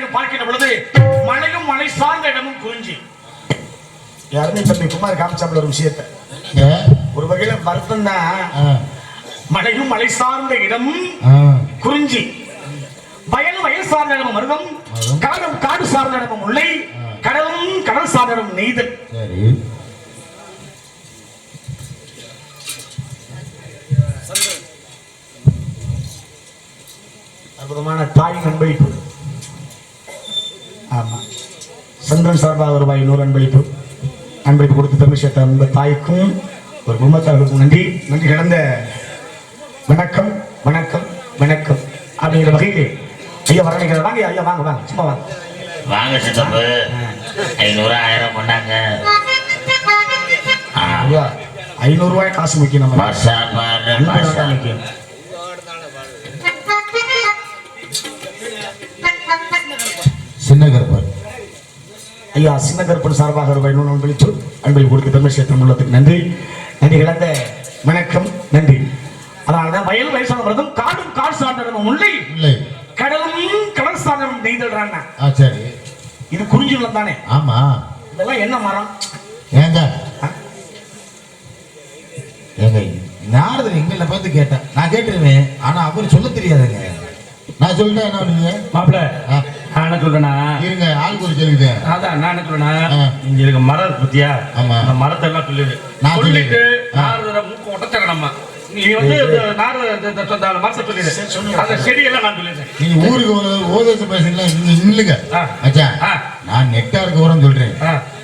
இடங்களையும் பார்க்கின்ற பொழுது மலையும் மலை சார்ந்த இடமும் குறிஞ்சி. யாருமே தம்பி குமார் காமிச்சாப்புல ஒரு விஷயத்தை ஒரு வகையில வருத்தம் தான். மலையும் மலை சார்ந்த இடமும் குறிஞ்சி, வயலும் வயல் சார்ந்த இடமும் மருதம், காடும் காடு சார்ந்த இடமும் முல்லை, கடலும் கடல் சார்ந்த இடம் நெய்தல். அற்புதமான தாயின் அன்பளிப்பு. ஆமா, சந்திரன் சார்பாக ரூபாய் 100 அன்பளிப்பு கொடுத்து பெருமை சேர்த்த அந்த தாய்க்கும் ஒரு குடும்பத்தார்களுக்கும் நன்றி. நன்றி கடந்த வணக்கம் வணக்கம் வணக்கம் அப்படிங்கிற வகையிலே ஐயா வரணிக்கிறார். வாங்க ஐயா, வாங்க வாங்க, சும்மா வாங்க வாங்க சித்தப்பு. 500 1000 கொண்டாங்க. 500 ரூபாய் காசு முக்கியம். நம்ம முக்கியம். சின்ன கருப்பர் ஐயா, சின்ன கருப்பன் சார்பாக ரூபாய் 100 அன்பளிப்பு கொடுத்து பெருமை சேர்த்த உள்ளத்துக்கு நன்றி. நன்றி கலந்த வணக்கம், நன்றி. அதனாலதான் வயல் வயசான விரதம், காடும் காடு சார்ந்த முல்லை, கடலும் கடல் சார்ந்த நெய்தல்றாங்க. சரி, இது குறிஞ்சிலம் தானே? ஆமா. இதெல்லாம் என்ன மரம்? ஏங்க ஏங்க நாரதர் எங்களை பார்த்து கேட்டேன், நான் கேட்டுருவேன். ஆனா அவரு சொல்ல தெரியாதுங்க. நான் சொல்லிட்டேன் என்ன பண்ணுங்க மாப்பிள்ள? நான் என்ன சொல்றேன்னா, இருங்க, ஆளுக்கு ஒரு சொல்லுங்க. அதான் நான் என்ன சொல்றேன்னா, இங்க இருக்க மரம் இருக்கு பத்தியா, அந்த மரத்தை எல்லாம் சொல்லிடு. சொல்லிட்டு நாரதரை மூக்க உடச்சங்க. நம்ம நீ வந்து நாரதர் மரத்தை சொல்லிடு, அந்த செடியெல்லாம் நான் சொல்லிடுறேன். நீங்க ஊருக்கு ஓதேச பேசுங்களா? இல்லைங்க அச்சா, நான் நெட்டா இருக்க உரம் சொல்றேன்,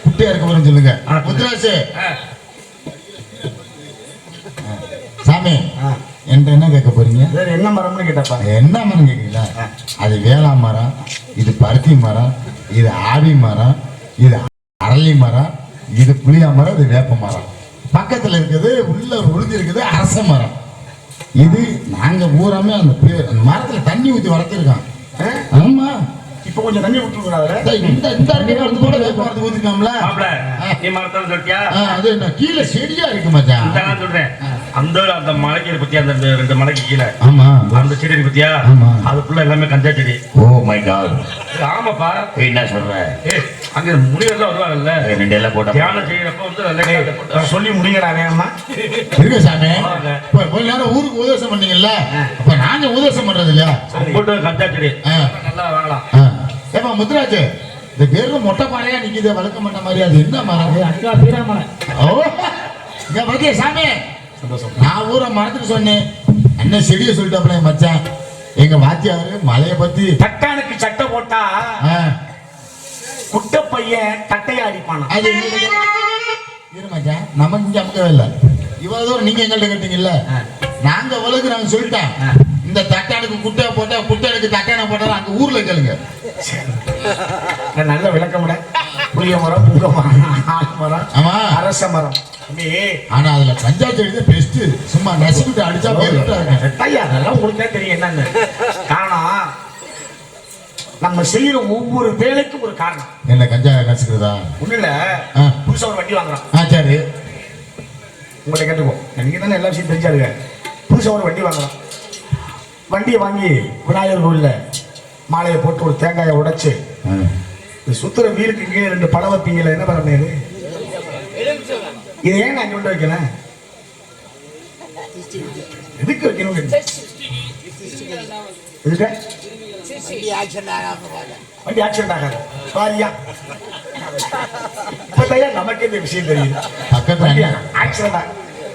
குட்டியா இருக்க உரம் சொல்லுங்க. முத்ராசு சாமி, என்கிட்ட என்ன கேட்க போறீங்க? என்ன மரம்னு கேட்டப்பா. என்ன மரம் கேட்குறீங்களா? அது வேளா மரம், இது பருத்தி மரம், இது ஆவி மரம், இது அரளி மரம், இது புளியா மரம், இது வேப்ப மரம். பக்கத்துல இருக்குது உள்ள ஒளிஞ்சு இருக்குது அரச மரம். இது நாங்க ஊராமே அந்த மரத்துல தண்ணி ஊத்தி வளர்த்திருக்கோம். ஆமா, இப்ப கொஞ்சம் தண்ணி ஊத்திருக்காம்ல. நீ மரத்தை சொல்லிட்டியா? அது என்ன கீழே செடியா இருக்கு மச்சான். நான் சொல்றேன், அந்த மலைக்கு பத்தியா, அந்த 2 மலைக்கு கீழே ஆமா அந்த செடி இருக்கு பத்தியா, அதுக்குள்ள எல்லாமே கஞ்சா செடி. Oh my God. ஆமாப்பா, என்ன சொல்ற? அங்க முனிவர்லாம் வருவாங்கல்ல, 2 எல்லாம் போட்டா தியானம் செய்யறப்ப வந்து சொல்லி முடிங்கடா வேகமா. இருக்கு சாமி, கொஞ்ச நேரம் ஊருக்கு உதேசம் பண்ணீங்கல்ல, அப்ப நாங்க உதேசம் பண்றது இல்லையா? போட்டு கஞ்சா செடி நல்லா வாங்கலாம். ஏப்பா முத்துராஜ், இந்த பேர்ல மொட்டை பாறையா நிக்குது, வளர்க்க மாட்ட மாதிரி, அது என்ன மரம்? அக்கா பீராமரம். ஓ, இங்க பாத்தியா சாமி, நான் ஊரை மரத்துக்கு சொன்னேன், என்ன செடியை சொல்லிட்டாப்ல மச்சான். எங்க வாத்தியாரு மலைய பத்தி தட்டானுக்கு சட்டை போட்டா குட்ட பையன் தட்டையா அடிப்பானா? அது இரு மச்சான், நமக்கு இங்க அமுக்கவே இல்லை. இவ்வளவு தூரம் நீங்க எங்கள்கிட்ட கேட்டீங்கல்ல, நாங்க உலகு நாங்க சொல்லிட்டோம். இந்த தட்டானுக்கு குட்டை போட்டா, குட்டனுக்கு தட்டான போட்டா அங்க ஊர்ல கேளுங்க. நல்ல விளக்கம். புளிய மரம், புங்க மரம், ஆல மரம், ஆமா, அரச மரம். ஆனா அதுல கஞ்சா செடி பெஸ்ட். சும்மா நசுக்கிட்டு அடிச்சா ஐயா, அதெல்லாம் உங்களுக்கு தான் தெரியும் என்னன்னு. காரணம், நம்ம செய்யற ஒவ்வொரு வேலைக்கும் ஒரு காரணம். என்ன கஞ்சா நசுக்கிறதா? ஒண்ணு இல்ல, புதுசா ஒரு வண்டி வாங்குறோம். சரி, உங்கள்ட்ட கேட்டுக்கோ, நீங்க தானே எல்லா விஷயம் தெரிஞ்சாருங்க. புதுசா ஒரு வண்டி வாங்குறோம். வண்டியை வாங்கி விநாயகர் கோயில்ல மாலையை போட்டு ஒரு தேங்காயை உடைச்சு சுத்துற வீலுக்கு இங்கே 2 பழம் வைப்பீங்களா? என்ன பண்ண இதை ஏன் நான் கொண்டு வைக்கிறேன்? எதுக்கு வைக்கணும்? வண்டி ஆக்சிடென்ட் ஆகாது பாரியா. இப்ப நமக்கு இந்த விஷயம் தெரியுது. ஆக்சிடென்ட்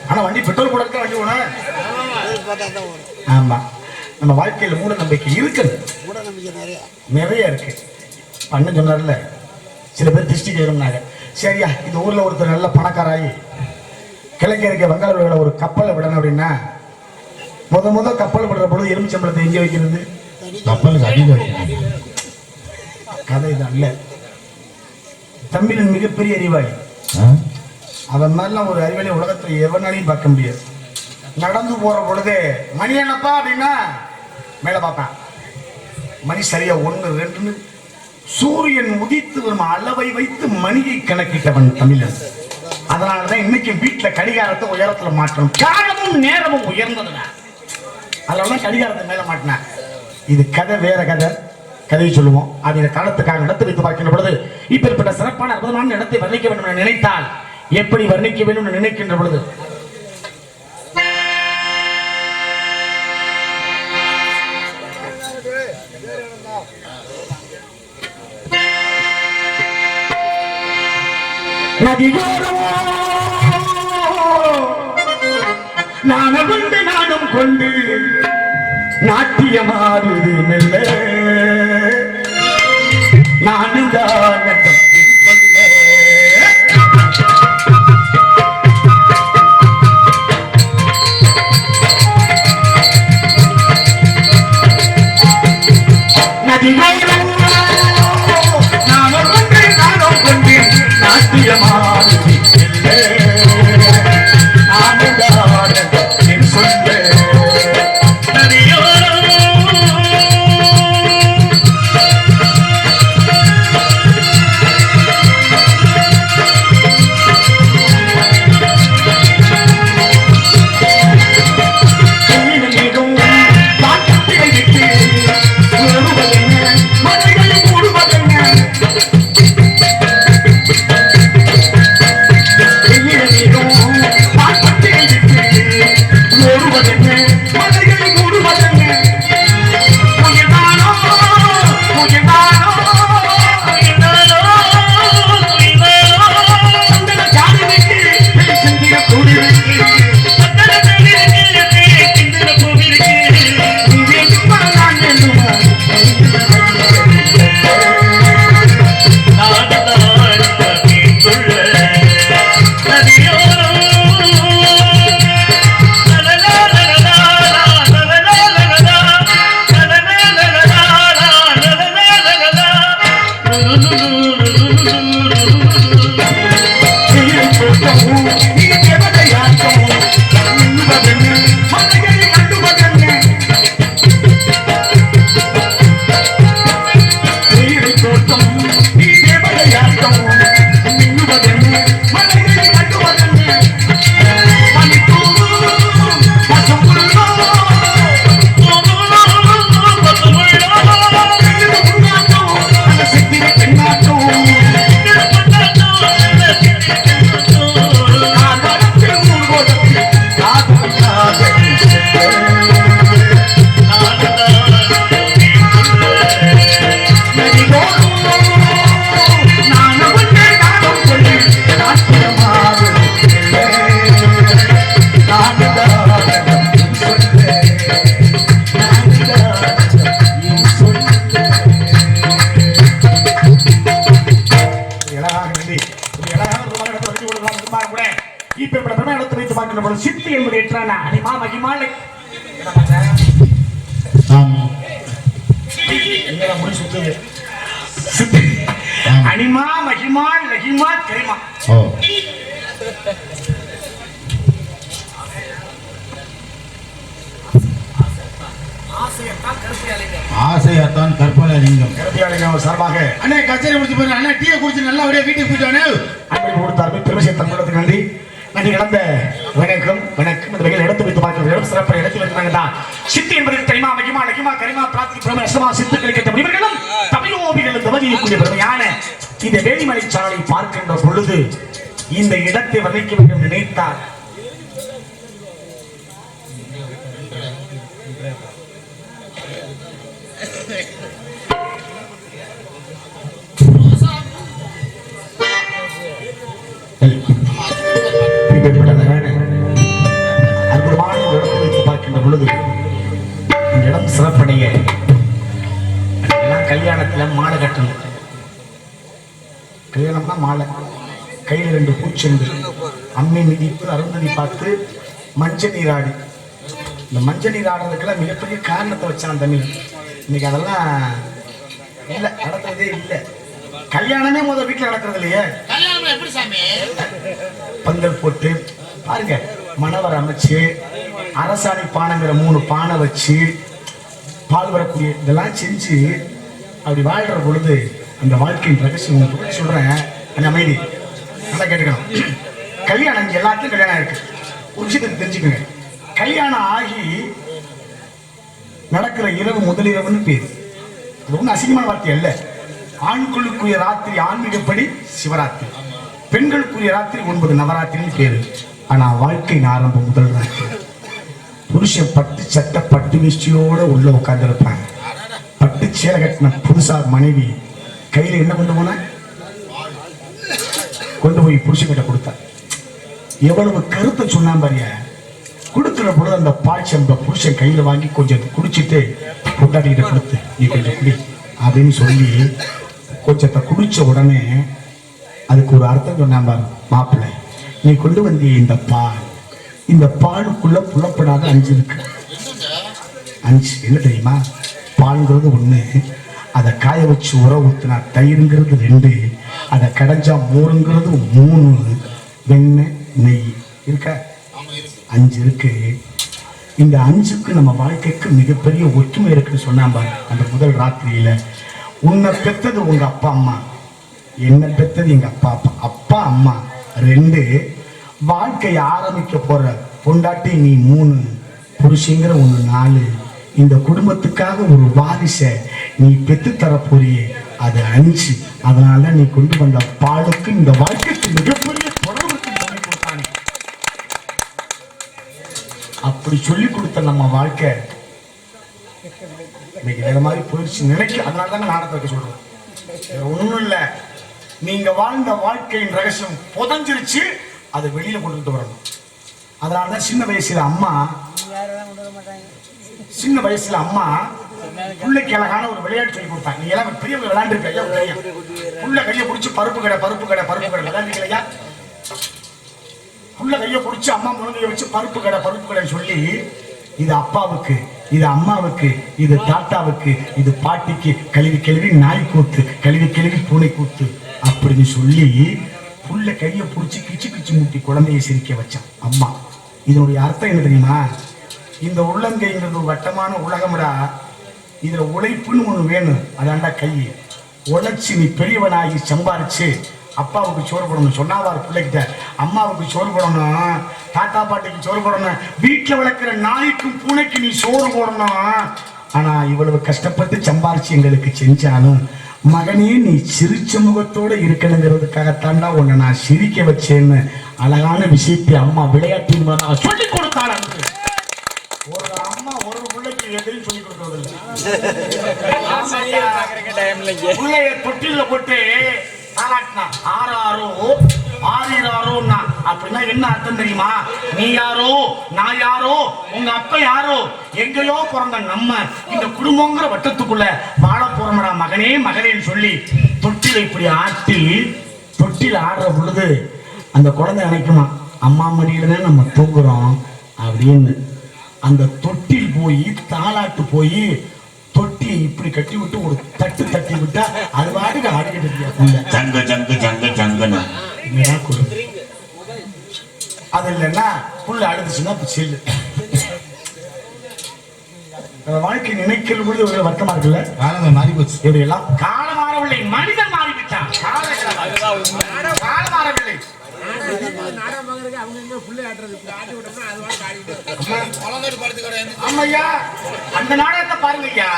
ஆனா வண்டி பெட்ரோல் போட வண்டி போன. ஆமா, நம்ம வாழ்க்கையில மூட நம்பிக்கை இருக்குது, நிறைய இருக்கு. அண்ணன் சொன்னார்ல, சில பேர் திருஷ்டி செய்யணும்னாங்க. சரியா, இந்த ஊர்ல ஒருத்தர் நல்ல பணக்காராயி கிழக்கு இருக்க வங்காள ஒரு கப்பலை விடணும் அப்படின்னா, முத கப்பல் விடுற பொழுது எலுமிச்சம்பழத்தை எங்க வைக்கிறது? கப்பலுக்கு அடிக்க வைக்கணும். கதை தான் இல்ல. தமிழன் மிகப்பெரிய அறிவாளி. அவன் மாதிரிலாம் ஒரு அறிவாளி உலகத்துல எவனாலையும் பார்க்க முடியாது. நடந்து போற பொழுதே மணி என்னப்பா அப்படின்னா மேல பார்ப்பேன். மணி சரியா 1 2 சூரியன் உதித்து வரும் அளவை வைத்து மணியை கணக்கிட்டவன் தமிழன். அதனாலதான் இன்னைக்கு வீட்டுல கடிகாரத்தை உயரத்துல மாற்றணும். காலமும் நேரமும் உயர்ந்ததுனா அதனாலதான் கடிகாரத்தை மேல மாட்டினேன். இது கதை வேற கதை. கதையை சொல்லுவோம். அது இந்த காலத்துக்காக நடத்தி வைத்து பார்க்கின்ற பொழுது இப்பேற்பட்ட சிறப்பான அற்புதமான இடத்தை வர்ணிக்க வேண்டும் என நினைத்தால் எப்படி வர்ணிக்க வேண்டும் என்று நினைக்கின்ற பொழுது நதியோரமோ நானும் கொண்டு நானும் கொண்டு நாட்டியமாறுது மெல்ல நானும் தான் சித்தி என்பது ஏற்றான அனிமா மகிமாலை அனிமா மகிமா லகிமா கரிமா ஆசையத்தான் கற்பனை லிங்கம் சார்பாக அண்ணே கச்சேரி முடிச்சு போயிரு அண்ணா டீயை குடிச்சு நல்லா ஒரே வீட்டுக்கு போயிட்டானே அன்பு கொடுத்தார்கள் பெருமை தங்களுக்கு நன்றி நன்றி கடந்த வணக்கம் வணக்கம் இந்த வகையில் எடுத்து வைத்து பார்க்கிறது இடம் சிறப்பாக எடுத்து வைக்கிறாங்க சித்தி என்பதற்கு தெரியுமா மகிமா லகிமா கரிமா பிரார்த்தி பிரம அசமா சித்துக்கள் கிடைத்த முனிவர்களும் தமிழோபிகளும் தவறியக்கூடிய பெருமையான இந்த வேலிமலை சாலை பார்க்கின்ற பொழுது இந்த இடத்தை வர்ணிக்க வேண்டும் நினைத்தார் அற்புதமான இடத்தை வைத்து பார்க்கின்ற பொழுது இந்த இடம் சிறப்படைய கல்யாணத்துல மாலை கட்டணும். கல்யாணம்னா மாலை கையில் 2 பூச்செண்டு அம்மை மிதிப்பு அருந்ததி பார்த்து மஞ்சள் நீராடி இந்த மஞ்சள் நீர் ஆடுறதுக்கெல்லாம் மிகப்பெரிய காரணத்தை வச்சான் தமிழ். இன்னைக்கு அதெல்லாம் இல்லை, நடக்கிறதே இல்லை. கல்யாணமே முதல் வீட்டில் நடக்கிறது இல்லையே. பந்தல் போட்டு பாருங்க, மணவர் அமைச்சு அரசாணி பானைங்கிற 3 பானை வச்சு பால் வரக்கூடிய இதெல்லாம் செஞ்சு அப்படி வாழ்ற பொழுது அந்த வாழ்க்கையின் ரகசியம் சொல்றேன். அந்த அமைதி நல்லா கேட்டுக்கணும். கல்யாணம் இங்கே எல்லாத்தையும் கல்யாணம் இருக்கு. ஒரு விஷயத்துக்கு தெரிஞ்சுக்கோங்க, கல்யாணம் ஆகி நடக்கிற இரவு முதலிரவுன்னு பேர். அது ஒன்றும் அசிங்கமான வார்த்தை அல்ல. ஆண்களுக்குரிய ராத்திரி ஆன்மீகப்படி சிவராத்திரி, பெண்களுக்குரிய ராத்திரி 9 நவராத்திரின்னு பேரு. ஆனா வாழ்க்கையின் ஆரம்பம் முதல் ராத்திரி. புருஷன் பட்டு சட்டை பட்டு வேஷ்டியோட உள்ள உட்கார்ந்து இருப்பாங்க. பட்டு சேலை கட்டின புதுசா மனைவி கையில என்ன கொண்டு போன, கொண்டு போய் புருஷன் கிட்ட கொடுத்தா. எவ்வளவு கருத்தை சொன்னா பாரியா. கொடுக்கிற பொழுது அந்த பால் செம்ப புருஷன் கையில வாங்கி கொஞ்சம் குடிச்சிட்டு பொண்டாட்டிகிட்ட கொடுத்து, நீ கொஞ்சம் குடி அப்படின்னு சொல்லி கொஞ்சத்தை குடிச்ச உடனே அதுக்கு ஒரு அர்த்தம் சொன்னான் பாரு. மாப்பிள்ளை, நீ கொண்டு வந்திய இந்த பாலுக்குள்ள புலப்படாத 5 இருக்கு. 5 என்ன தெரியுமா? பால்ங்கிறது 1, அதை காய வச்சு உரம் ஊத்துனா தயிருங்கிறது 2, அதை கடைஞ்சா மோருங்கிறது 3, வெண்ணெய் நெய் இருக்கா 5 இருக்கு. இந்த 5க்கு நம்ம வாழ்க்கைக்கு மிகப்பெரிய ஒற்றுமை இருக்குன்னு சொன்னான் பாரு அந்த முதல் ராத்திரியில. உன்னை பெத்தது உங்க அப்பா அம்மா, என்ன பெத்தது எங்க அப்பா அம்மா 2, வாழ்க்கையை ஆரம்பிக்க போற பொண்டாட்டி நீ 3, புருஷங்கிற 4, இந்த குடும்பத்துக்காக ஒரு வாரிசை நீ பெத்து தர போறியே அது 5. அதனால நீ கொண்டு வந்த பாலுக்கு இந்த வாழ்க்கைக்கு மிகப்பெரிய தொடர்பு சொல்லி கொடுத்தானே. அப்படி சொல்லி கொடுத்த நம்ம வாழ்க்கை இன்னைக்கு வேற மாதிரி போயிடுச்சு நினைக்க. அதனால தாங்க நாடகத்தை வைக்க சொல்றோம். ஒண்ணும் இல்லை, நீங்க வாழ்ந்த வாழ்க்கையின் ரகசியம் புதஞ்சிருச்சு, அதை வெளியில கொண்டுட்டு வரணும். அதனாலதான் சின்ன வயசுல அம்மா பிள்ளைக்கு அழகான ஒரு விளையாட்டு சொல்லி கொடுத்தாங்க. நீங்க எல்லாம் பெரிய விளையாண்டு இருக்க புள்ள கையை பிடிச்சி பருப்பு கடை விளையாண்டுக்கலையா? புள்ள கையை பிடிச்சி அம்மா முழங்கையை வச்சு பருப்பு கடை சொல்லி, இது அப்பாவுக்கு, இது அம்மாவுக்கு, இது தாத்தாவுக்கு, இது பாட்டிக்கு, கழுவி நாய் கூத்து, கழுவி பூனை கூத்து அப்படின்னு சொல்லி புள்ள கையை பிடிச்சி கிச்சு முட்டி குழந்தையை சிரிக்க வச்சான் அம்மா. இதனுடைய அர்த்தம் என்ன தெரியுமா? இந்த உள்ளங்கைங்கிறது ஒரு வட்டமான உலகம்டா, இதுல உழைப்புன்னு ஒண்ணு வேணும். அதாண்டா கை. உழைச்சி நீ பெரியவனாகி சம்பாரிச்சு அப்பாவுக்கு சோறு போடணும் சொன்னாவார் பிள்ளைகிட்ட. அம்மாவுக்கு சோறு போடணும், தாத்தா பாட்டிக்கு சோறு போடணும், வீட்டுல வளர்க்கிற நாய்க்கும் பூனைக்கு நீ சோறு போடணும். ஆனா இவ்வளவு கஷ்டப்பட்டு சம்பாரிச்சு எங்களுக்கு செஞ்சாலும் மகனே நீ சிரிச்ச முகத்தோட இருக்கணுங்கிறதுக்காகத்தாண்டா உன்னை நான் சிரிக்க வச்சேன்னு அழகான விஷயத்தை அம்மா விளையாட்டின் மூலமாக சொல்லி கொடுத்தாள். ஒரு அம்மா ஒரு பிள்ளைக்கு எதையும் சொல்லி கொடுக்கறதில்லை. பிள்ளைய தொட்டில போட்டு ஆறாரோன்னா அப்படின்னா என்ன அர்த்தம் தெரியுமா? நீ யாரோ, நான் யாரோ, உங்க அப்பா யாரோ, எங்கேயோ பிறந்த நம்ம இந்த குடும்பங்கிற வட்டத்துக்குள்ள வாழ போறோம்டா மகனேன்னு சொல்லி தொட்டில இப்படி ஆட்டி, தொட்டில ஆடுற பொழுது அந்த குழந்தை நினைக்குமா அம்மா மடியில தான் நம்ம தூங்குறோம் அப்படின்னு. அந்த தொட்டில் போய் தாளாட்டு போய் தொட்டியை இப்படி கட்டி விட்டு ஒரு தட்டி விட்டா அது வாட்டுக்கு ஆடிக்கிட்டு அது இல்லைன்னா புள்ள அழுதுச்சுன்னா செல்லு. வாழ்க்கை நினைக்கிற பொழுது ஒரு வருத்தமா இருக்குல்ல. காலம் மாறி போச்சு. இப்படி எல்லாம் காலம் மாறவில்லை, மனிதன் மாறிவிட்டான். காலம் மாறவில்லை. அந்த நாடகத்தை பாருங்க ஐயா.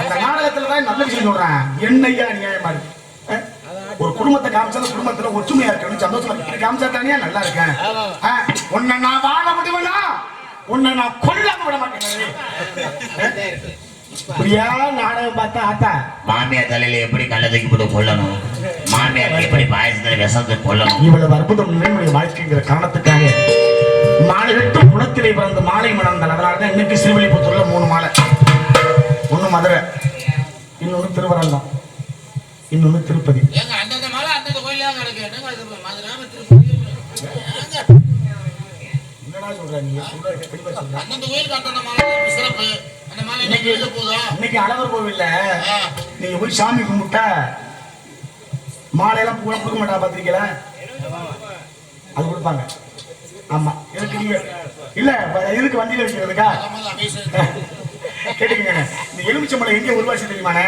அந்த நாடகத்துலதான் நல்ல விஷயம் சொல்றேன். என்னையா நியாயமா இருக்கு? ஒரு குடும்பத்தை காமிச்சா குடும்பத்துல ஒற்றுமையா இருக்கணும், சந்தோஷமா இருக்கு. காமிச்சா தானே நல்லா இருக்கேன். உன்னை நான் வாழ முடியுமா, உன்னை நான் கொல்லாம விட மாட்டேன். இப்படியா நாடகம் பார்த்தா ஆத்தா மாமியார் தலையில எப்படி கள்ளதைக்கு போட்டு கொல்லணும், மாமியார் எப்படி பாயசத்துல விஷத்தை கொல்லணும். இவ்வளவு அற்புதம் என்னுடைய வாழ்க்கைங்கிற காரணத்துக்காக மாலை விட்டு குளத்திலே பிறந்த மாலை மணந்தால். அதனாலதான் இன்னைக்கு ஸ்ரீவில்லிபுத்தூர்ல 3 மாலை. ஒண்ணு மதுரை, இன்னொன்னு திருவரங்கம், இன்னொன்னு திருப்பதி. என்னடா சொல்ற நீ? இன்னைக்கு அழகர் கோவில்ல நீங்க போய் சாமி கும்பிட்டா மாலையெல்லாம் பூரா கொடுக்க மாட்டா, பாத்திருக்கீங்களா? அது கொடுப்பாங்க. ஆமா, எதுக்கு நீங்க இல்ல எதுக்கு வண்டியில வைக்கிறதுக்கா? கேட்டுக்கங்க. இந்த எலுமிச்சம்பழம் எங்க உருவாச்சு தெரியுமாண்ணே?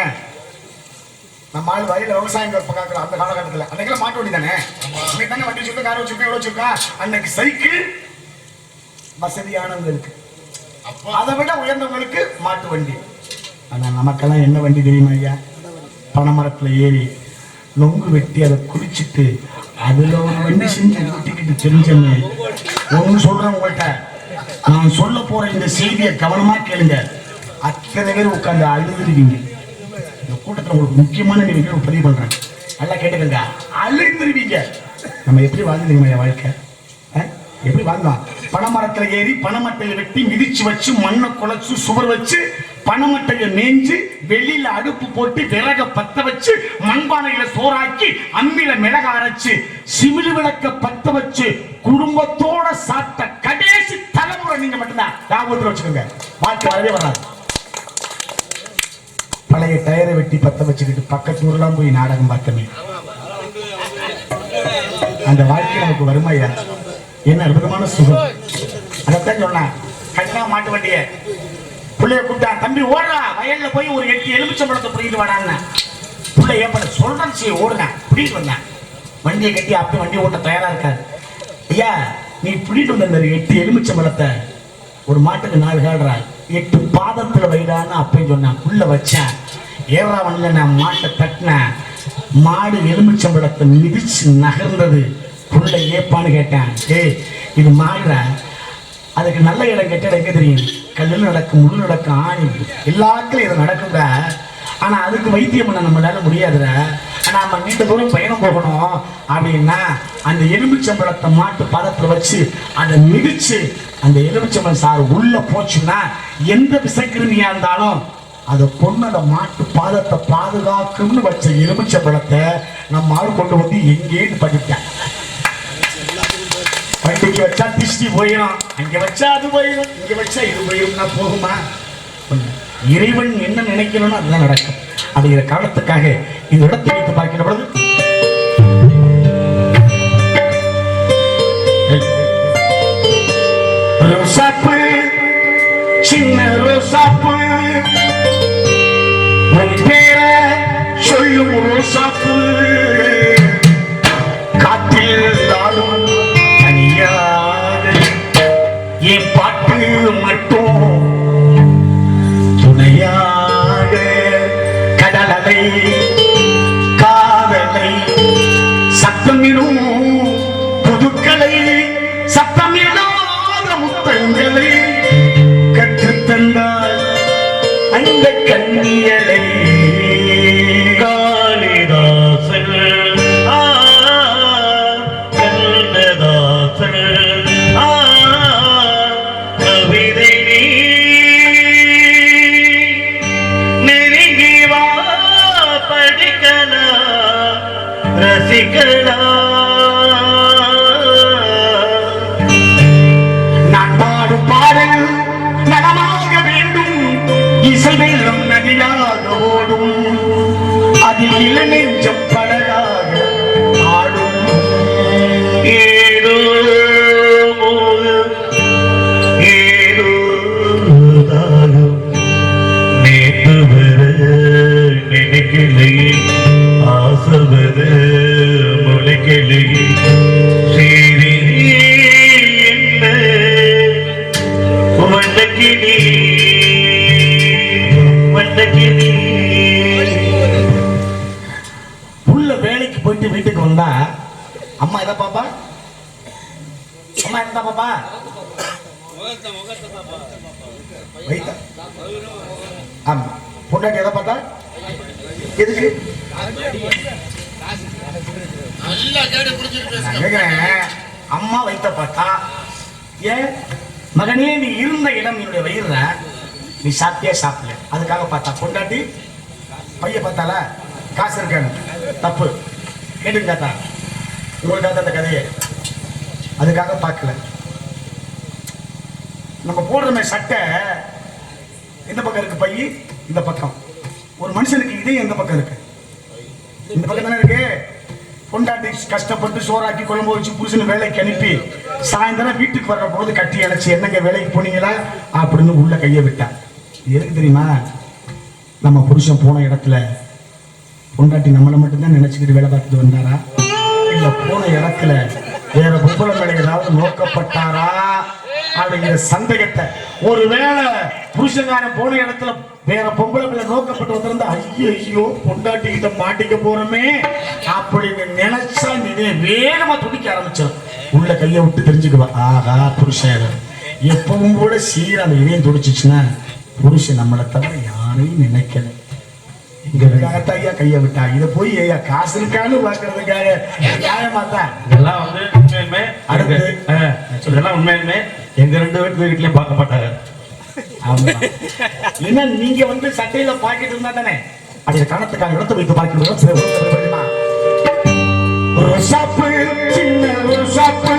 நம்ம ஆள் வயல விவசாயம் பார்க்குற அந்த காலகட்டத்தில் அன்னைக்கெல்லாம் மாட்டு வண்டி தானே. இன்னைக்கு தானே வண்டி வச்சிருக்கா, கார் வச்சிருக்கா, எவ்வளோ வச்சிருக்கா. அன்னைக்கு சைக்கிள் வசதியானவங்களுக்கு, அதை விட உயர்ந்தவங்களுக்கு மாட்டு வண்டி. ஆனால் நமக்கெல்லாம் என்ன வண்டி தெரியுமா ஐயா? பனைமரத்தில் ஏறி நொங்கு வெட்டி அதை குடிச்சிட்டு அதில் ஒரு வண்டி செஞ்சு வெட்டிக்கிட்டு தெரிஞ்சமே. ஒன்று சொல்கிறேன் உங்கள்கிட்ட, நான் சொல்ல போகிற இந்த செய்தியை கவனமாக கேளுங்க. அத்தனை பேர் உட்காந்து அழுதுருவீங்க. இந்த கூட்டத்தில் உங்களுக்கு முக்கியமான நிகழ்வு பதிவு பண்ணுறேன், நல்லா கேட்டுக்கங்க. அழுதுருவீங்க. நம்ம எப்படி வாழ்ந்துருக்கீங்க வாழ்க்கை? எப்படி வாழ்ந்தோம்? பனைமரத்துல ஏறி பனைமட்டையை வெட்டி மிதிச்சு வச்சு மண்ணை குழைச்சு சுவர் வச்சு பனைமட்டையை மேய்ஞ்சு வெளியில அடுப்பு போட்டு விறக பத்த வச்சு மண்பானையில சோறாக்கி அம்மியில மிளக அரைச்சு சிமிழ் விளக்க பத்த வச்சு குடும்பத்தோட சாப்பிட்ட கடைசி தலைமுறை நீங்க மட்டும்தான். ஞாபகத்தில் வச்சுக்கோங்க, வாழ்க்கை வரவே வராது. பழைய டயரை வெட்டி பத்த வச்சுக்கிட்டு பக்கத்து ஊர்லாம் போய் நாடகம் பார்த்தமே, அந்த வாழ்க்கை நமக்கு வருமையா? என்ன அற்புதமான சுகம். அதைத்தான் சொன்னா, கண்ணா மாட்டு வண்டிய பிள்ளைய கூப்பிட்டா, தம்பி ஓடுறா, வயல்ல போய் ஒரு 8 எலுமிச்சம்பழத்தை பிடிக்கிட்டு வாடான்னு. பிள்ளை ஏற்பட சொல்றேன் சரி ஓடுனேன், பிடிக்கிட்டு வந்தேன். வண்டியை கட்டி அப்படி வண்டி ஓட்ட தயாரா இருக்காது. ஐயா நீ பிடிட்டு வந்த 8 எலுமிச்சம்பழத்தை ஒரு மாட்டுக்கு 4 காடுறா, 8 பாதத்துல வைடான்னு அப்பயும் சொன்னான். புள்ள வச்சேன், ஏறா வண்டியில நான் மாட்டை தட்டினேன், மாடு எலுமிச்சம்பழத்தை மிதிச்சு நகர்ந்தது. புள்ள ஏப்பான்னு கேட்டேன். ஏய் இது மாடுற, அதுக்கு நல்ல இடம் கெட்ட இடம் எங்க தெரியும்? கல்லில் நடக்கும், முள் நடக்கும், ஆணி எல்லாத்துலையும் இது நடக்குங்க. ஆனா அதுக்கு வைத்தியம் பண்ண நம்மளால முடியாதுற. ஆனா நம்ம நீண்ட தூரம் பயணம் போகணும் அப்படின்னா அந்த எலுமிச்சம்பழத்தை மாட்டு பாதத்துல வச்சு அதை மிதிச்சு அந்த எலுமிச்சம்பழம் சாறு உள்ள போச்சுன்னா எந்த விசக்கிருமியா இருந்தாலும் அதை கொண்டு அந்த மாட்டு பாதத்தை பாதுகாக்கும்னு வச்ச எலுமிச்சம்பழத்தை நம்ம ஆள் கொண்டு வந்து எங்கேன்னு படித்தேன். வண்டிக்கு வச்சா திஷ்டி போயிடும், அங்க வச்சா அது போயிடும், இங்க வச்சா இது போயிடும்னா போகுமா? இறைவன் என்ன நினைக்கணும்னு அதுதான் நடக்கும். அப்படிங்கிற காரணத்துக்காக இந்த இடத்தை வைத்து பார்க்கிற பொழுது ரோசாப்பு, சின்ன ரோசாப்பு, உன் பேரை சொல்லும் ரோசாப்பு, காற்றில் தாடும் என் பாட்டு மட்டும் துணையாக, கடலலை காதலை சத்தமிடும் புதுக்களை சத்தமிடாத முத்தங்களை கற்றுத்தந்தால் அந்த கண்ணியலை காளிதாசன் நான் பாடும் பாடல் நலமாக வேண்டும், இசை வெள்ளம் நதியாக ஓடும், அதில் இளநெஞ்சம் படகாக ஆடும். ஏதோ ஏதோ நேற்று வர நினைக்கலையே, ஆசவர முளைக்கலையே, சரி என்ன வந்தகினி வந்தகினி. புள்ள வேலைக்கு போயிட்டு வீட்டுக்கு வந்தா அம்மா எதை பாப்பா? அம்மா என்ன பாப்பா? வைத்தா. ஆமா, பொண்டாட்டி எதை பார்த்தா? எதுக்கு? அம்மா வைத்த பார்த்தா, ஏன் மகனே நீ இருந்த இடம் என்னுடைய வயிறுல, நீ சாப்பிட்டியா சாப்பிடல, அதுக்காக பார்த்தா. பொண்டாட்டி பைய பார்த்தால காசு இருக்காங்க, தப்பு கேட்டுங்க தாத்தா, உங்களுக்காக அந்த கதையை அதுக்காக பார்க்கல. நம்ம போடுறமே சட்டை எந்த பக்கம் இருக்கு? பைய இந்த பக்கம். ஒரு மனுஷனுக்கு இதே எந்த பக்கம் இருக்கு? இந்த பக்கம் தானே இருக்கு. பொண்டாட்டி கஷ்டப்பட்டு சோறாக்கி குழம்பு வச்சு புருஷனை வேலைக்கு அனுப்பி சாயந்தரம் வீட்டுக்கு வர்ற போது கட்டி அணைச்சி, என்னங்க வேலைக்கு போனீங்களா அப்படின்னு உள்ள கையை விட்டான். எதுக்கு தெரியுமா? நம்ம புருஷன் போன இடத்துல பொண்டாட்டி நம்மளை மட்டும்தான் நினைச்சுக்கிட்டு வேலை பார்த்துட்டு வந்தாரா, இல்ல போன இடத்துல வேற பொம்பளை மேல ஏதாவது நோக்கப்பட்டாரா அப்படிங்கிற சந்தேகத்தை ஒருவேளை புருஷங்காரன் போன இடத்துல வேற பொம்பளை பிள்ளை நோக்கப்பட்டு வந்திருந்தா ஐயோ பொண்டாட்டிக்கிட்ட மாட்டிக்க போறோமே அப்படின்னு நினைச்சா நீ வேகமா துடிக்க ஆரம்பிச்சிடும். உள்ள கையை விட்டு தெரிஞ்சுக்குவா, ஆகா புருஷன் எப்பவும் கூட சீரா அந்த இணையம் துடிச்சிச்சுன்னா புருஷன் நம்மளை தவிர யாரையும் நினைக்கல. இங்க ஐயா கையை விட்டா இதை போய் ஐயா காசு இருக்கான்னு பாக்குறதுக்காக நியாயமாத்தான் இதெல்லாம் வந்து உண்மையுமே அடுத்து இதெல்லாம் உண்மையுமே எங்க 2 வீட்லயும் பார்க்க மாட்டாங்க. ஏன்னா நீங்க வந்து சட்டையில பாக்கெட் இருந்தா தானே அதை கணத்துக்காக இடத்தை வைத்து பார்க்கிறோம். ரோசாப்பு சின்ன ரோசாப்பு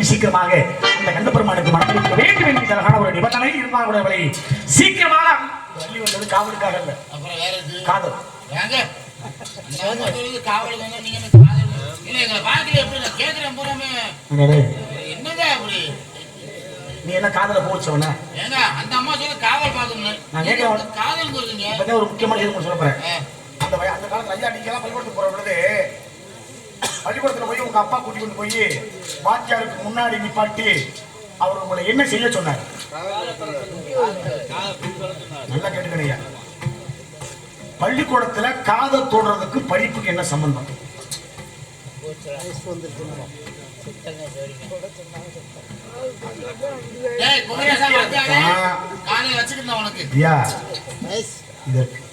சீக்கிரமாக இந்த கந்தபெருமானுக்கு மனதில் வேண்டும் என்கிற ஒரு நிபந்தனை இருந்தால் சீக்கிரமாக வள்ளி வந்தது காவலுக்காக இல்ல, அப்புறம் வேற காதல் நீ என்ன காதல போச்சவன அந்த அம்மா சொல்ல காவல் பாக்கணும். நான் கேட்க காதல் ஒரு முக்கியமான எதுவும் சொல்ல போறேன். அந்த காலத்துல ஐயா நீங்க எல்லாம் பள்ளிக்கூடத்துக்கு போற பொழுது பள்ளிக்கூடத்துல போய் உங்க அப்பா கூட்டி கொண்டு போய் வாத்தியாருக்கு முன்னாடி நிப்பாட்டி அவர் உங்களை என்ன செய்ய சொன்னார்? நல்லா கேட்டுக்கணையா, பள்ளிக்கூடத்துல காதல் தோடுறதுக்கு படிப்புக்கு என்ன சம்பந்தம்?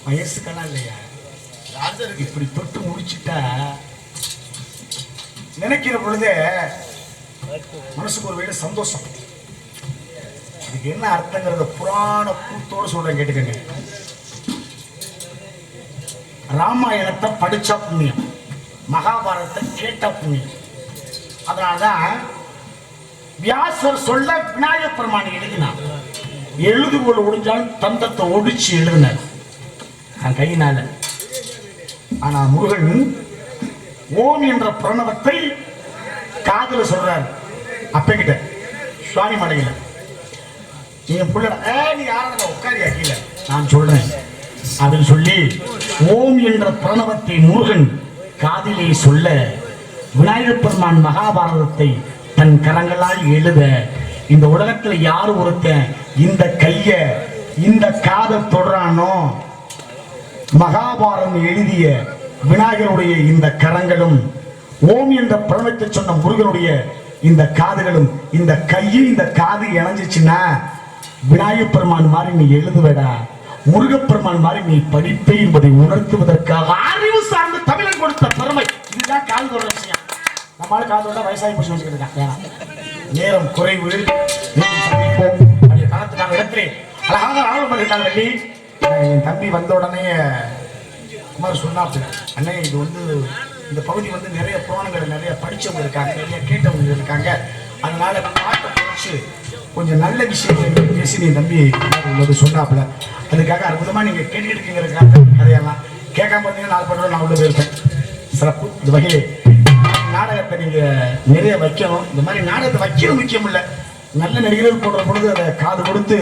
வயசுக்கெல்லாம் இல்லையா, இப்படி தொட்டு முடிச்சுட்டா நினைக்கிற பொழுதே மனசுக்கு ஒரு வேலை சந்தோஷம். இதுக்கு என்ன அர்த்தங்கிறத புராண கூத்தோடு சொல்றேன், கேட்டுக்கங்க. ராமாயணத்தை படிச்சா புண்ணியம், மகாபாரதத்தை கேட்டா புண்ணியம். அதனாலதான் வியாசர் சொல்ல விநாயகப் பெருமான் எழுதினார். எழுதுகோள் ஒடிஞ்சாலும் தந்தத்தை ஒடிச்சு எழுதினார் கையினால. ஆனா முருகன் ஓம் என்ற பிரணவத்தை காதல சொல்றாரு அப்பங்கிட்ட சுவாமி மலையில. என் பிள்ளை நீ யாரும் உட்காரியா கீழே நான் சொல்றேன் அப்படின்னு சொல்லி ஓம் என்ற பிரணவத்தை முருகன் காதிலே சொல்ல விநாயகப் பெருமான் மகாபாரதத்தை தன் கரங்களால் எழுத இந்த உலகத்துல யாரு ஒருத்தன் இந்த கைய இந்த காதை தொடரானோ மகாபாரதம் எழுதிய விநாயகருடைய இந்த கரங்களும் ஓம் என்ற பிரணவத்தை சொன்ன முருகனுடைய இந்த காதுகளும் இந்த கையும் இந்த காது இணைஞ்சிச்சுன்னா விநாயகப் பெருமான் மாதிரி நீ எழுதுவடா, முருகப்பெருமான் மாதிரி நீ படிப்பே என்பதை உணர்த்துவதற்காக அறிவு சார்ந்த தமிழன் கொடுத்த பெருமை. இதுதான் காதோட விஷயம். நம்மளால காதோட வயசாகி போச்சு வச்சுக்கிட்டு வேணாம், நேரம் குறைவு. சந்திப்போம் அப்படியே காலத்துக்கான இடத்திலே அழகாக ஆர்வம் பண்ணிட்டாங்க. என் தம்பி வந்த உடனே குமார் சொன்னாப்பு, அண்ணே இது வந்து இந்த பகுதி வந்து நிறைய புராணங்களை நிறைய படித்தவங்க இருக்காங்க, நிறைய கேட்டவங்க இருக்காங்க, அதனால பாட்டை குறைச்சு கொஞ்சம் நல்ல விஷயங்கள் பேசி நீ தம்பி உள்ளது சொன்னாப்புல. அதுக்காக அற்புதமாக நீங்கள் கேட்டுக்கிட்டு இருக்கீங்கிறதுக்காக கதையெல்லாம் கேட்காம பார்த்தீங்கன்னா 4 பண்ணுறோம் நான் உள்ள போயிருப்பேன். சிறப்பு. இந்த வகையை நாடகத்தை நீங்கள் நிறைய வைக்கணும். இந்த மாதிரி நாடகத்தை வைக்கிறது முக்கியம் இல்லை, நல்ல நடிகர்கள் போடுற பொழுது அதை காது கொடுத்து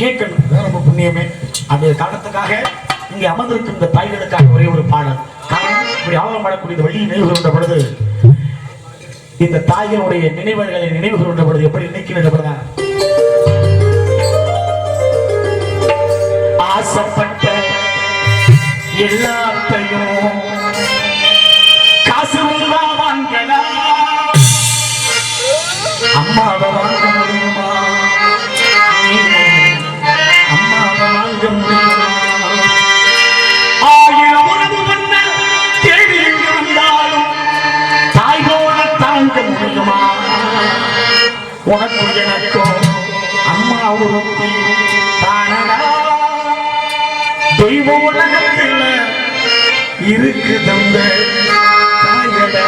கேட்கணும், அதான் ரொம்ப புண்ணியமே. அந்த காரணத்துக்காக இங்கே அமர்ந்திருக்கும் இந்த தாய்களுக்காக ஒரே ஒரு பாடல். காரணம் இப்படி ஆவலம் படக்கூடிய வழி நினைவுகின்ற பொழுது இந்த தாய்களுடைய நினைவுகளை நினைவுகின்ற பொழுது எப்படி நினைக்கின்ற ஆசைப்பட்ட எல்லாத்தையும் காசு வாங்கலாம், அம்மாவை வாங்க முடியுமா, அம்மாவை வாங்க முடியுமா, ஆயிரம் உறவு வந்த தேடி எங்கு வந்தாலும் தாய் போல தாங்க முடியுமா, உனக்கு எனக்கும் அம்மா ஒருத்தி தானடா, தெய்வ உலகத்தில் இருக்கு தந்த தாயடா.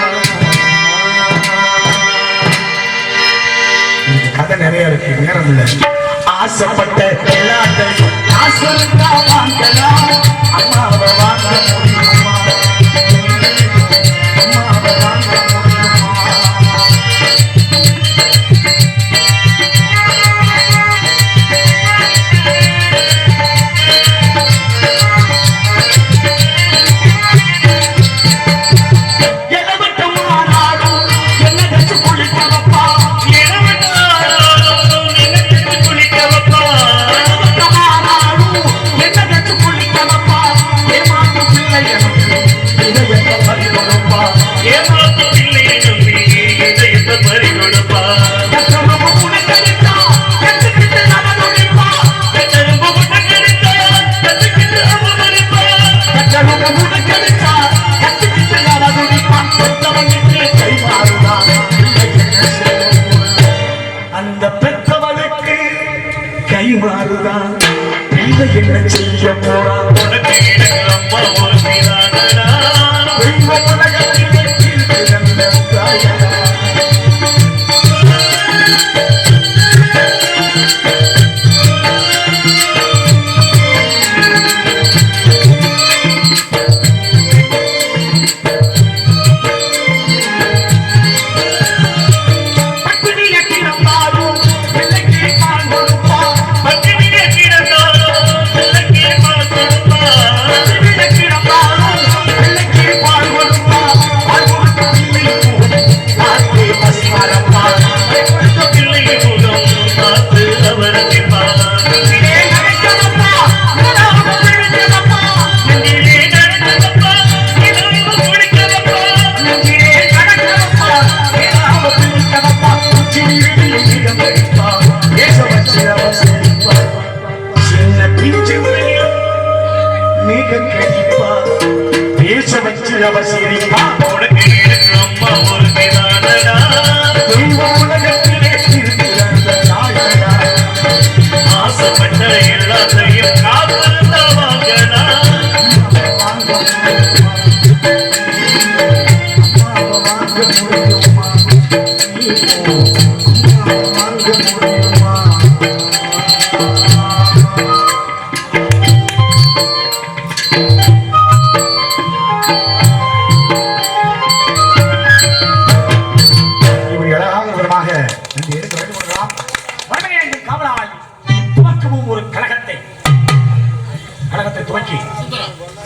கதை நிறைய இருக்கு, நேரம் இல்லை. ஆசைப்பட்ட எல்லாத்தையும் ஆசைப்பட்டா வாங்கலாம், அம்மாவை வாங்க முடியுமா, அம்மாவை வாங்க முடியுமா. அந்த பெற்றவளுக்கு கை மாறுதான், என்ன செய்ய போறான்.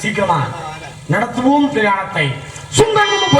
சீக்கிரமா நடத்துவோம் பிரயாணத்தை. சுந்தரமும்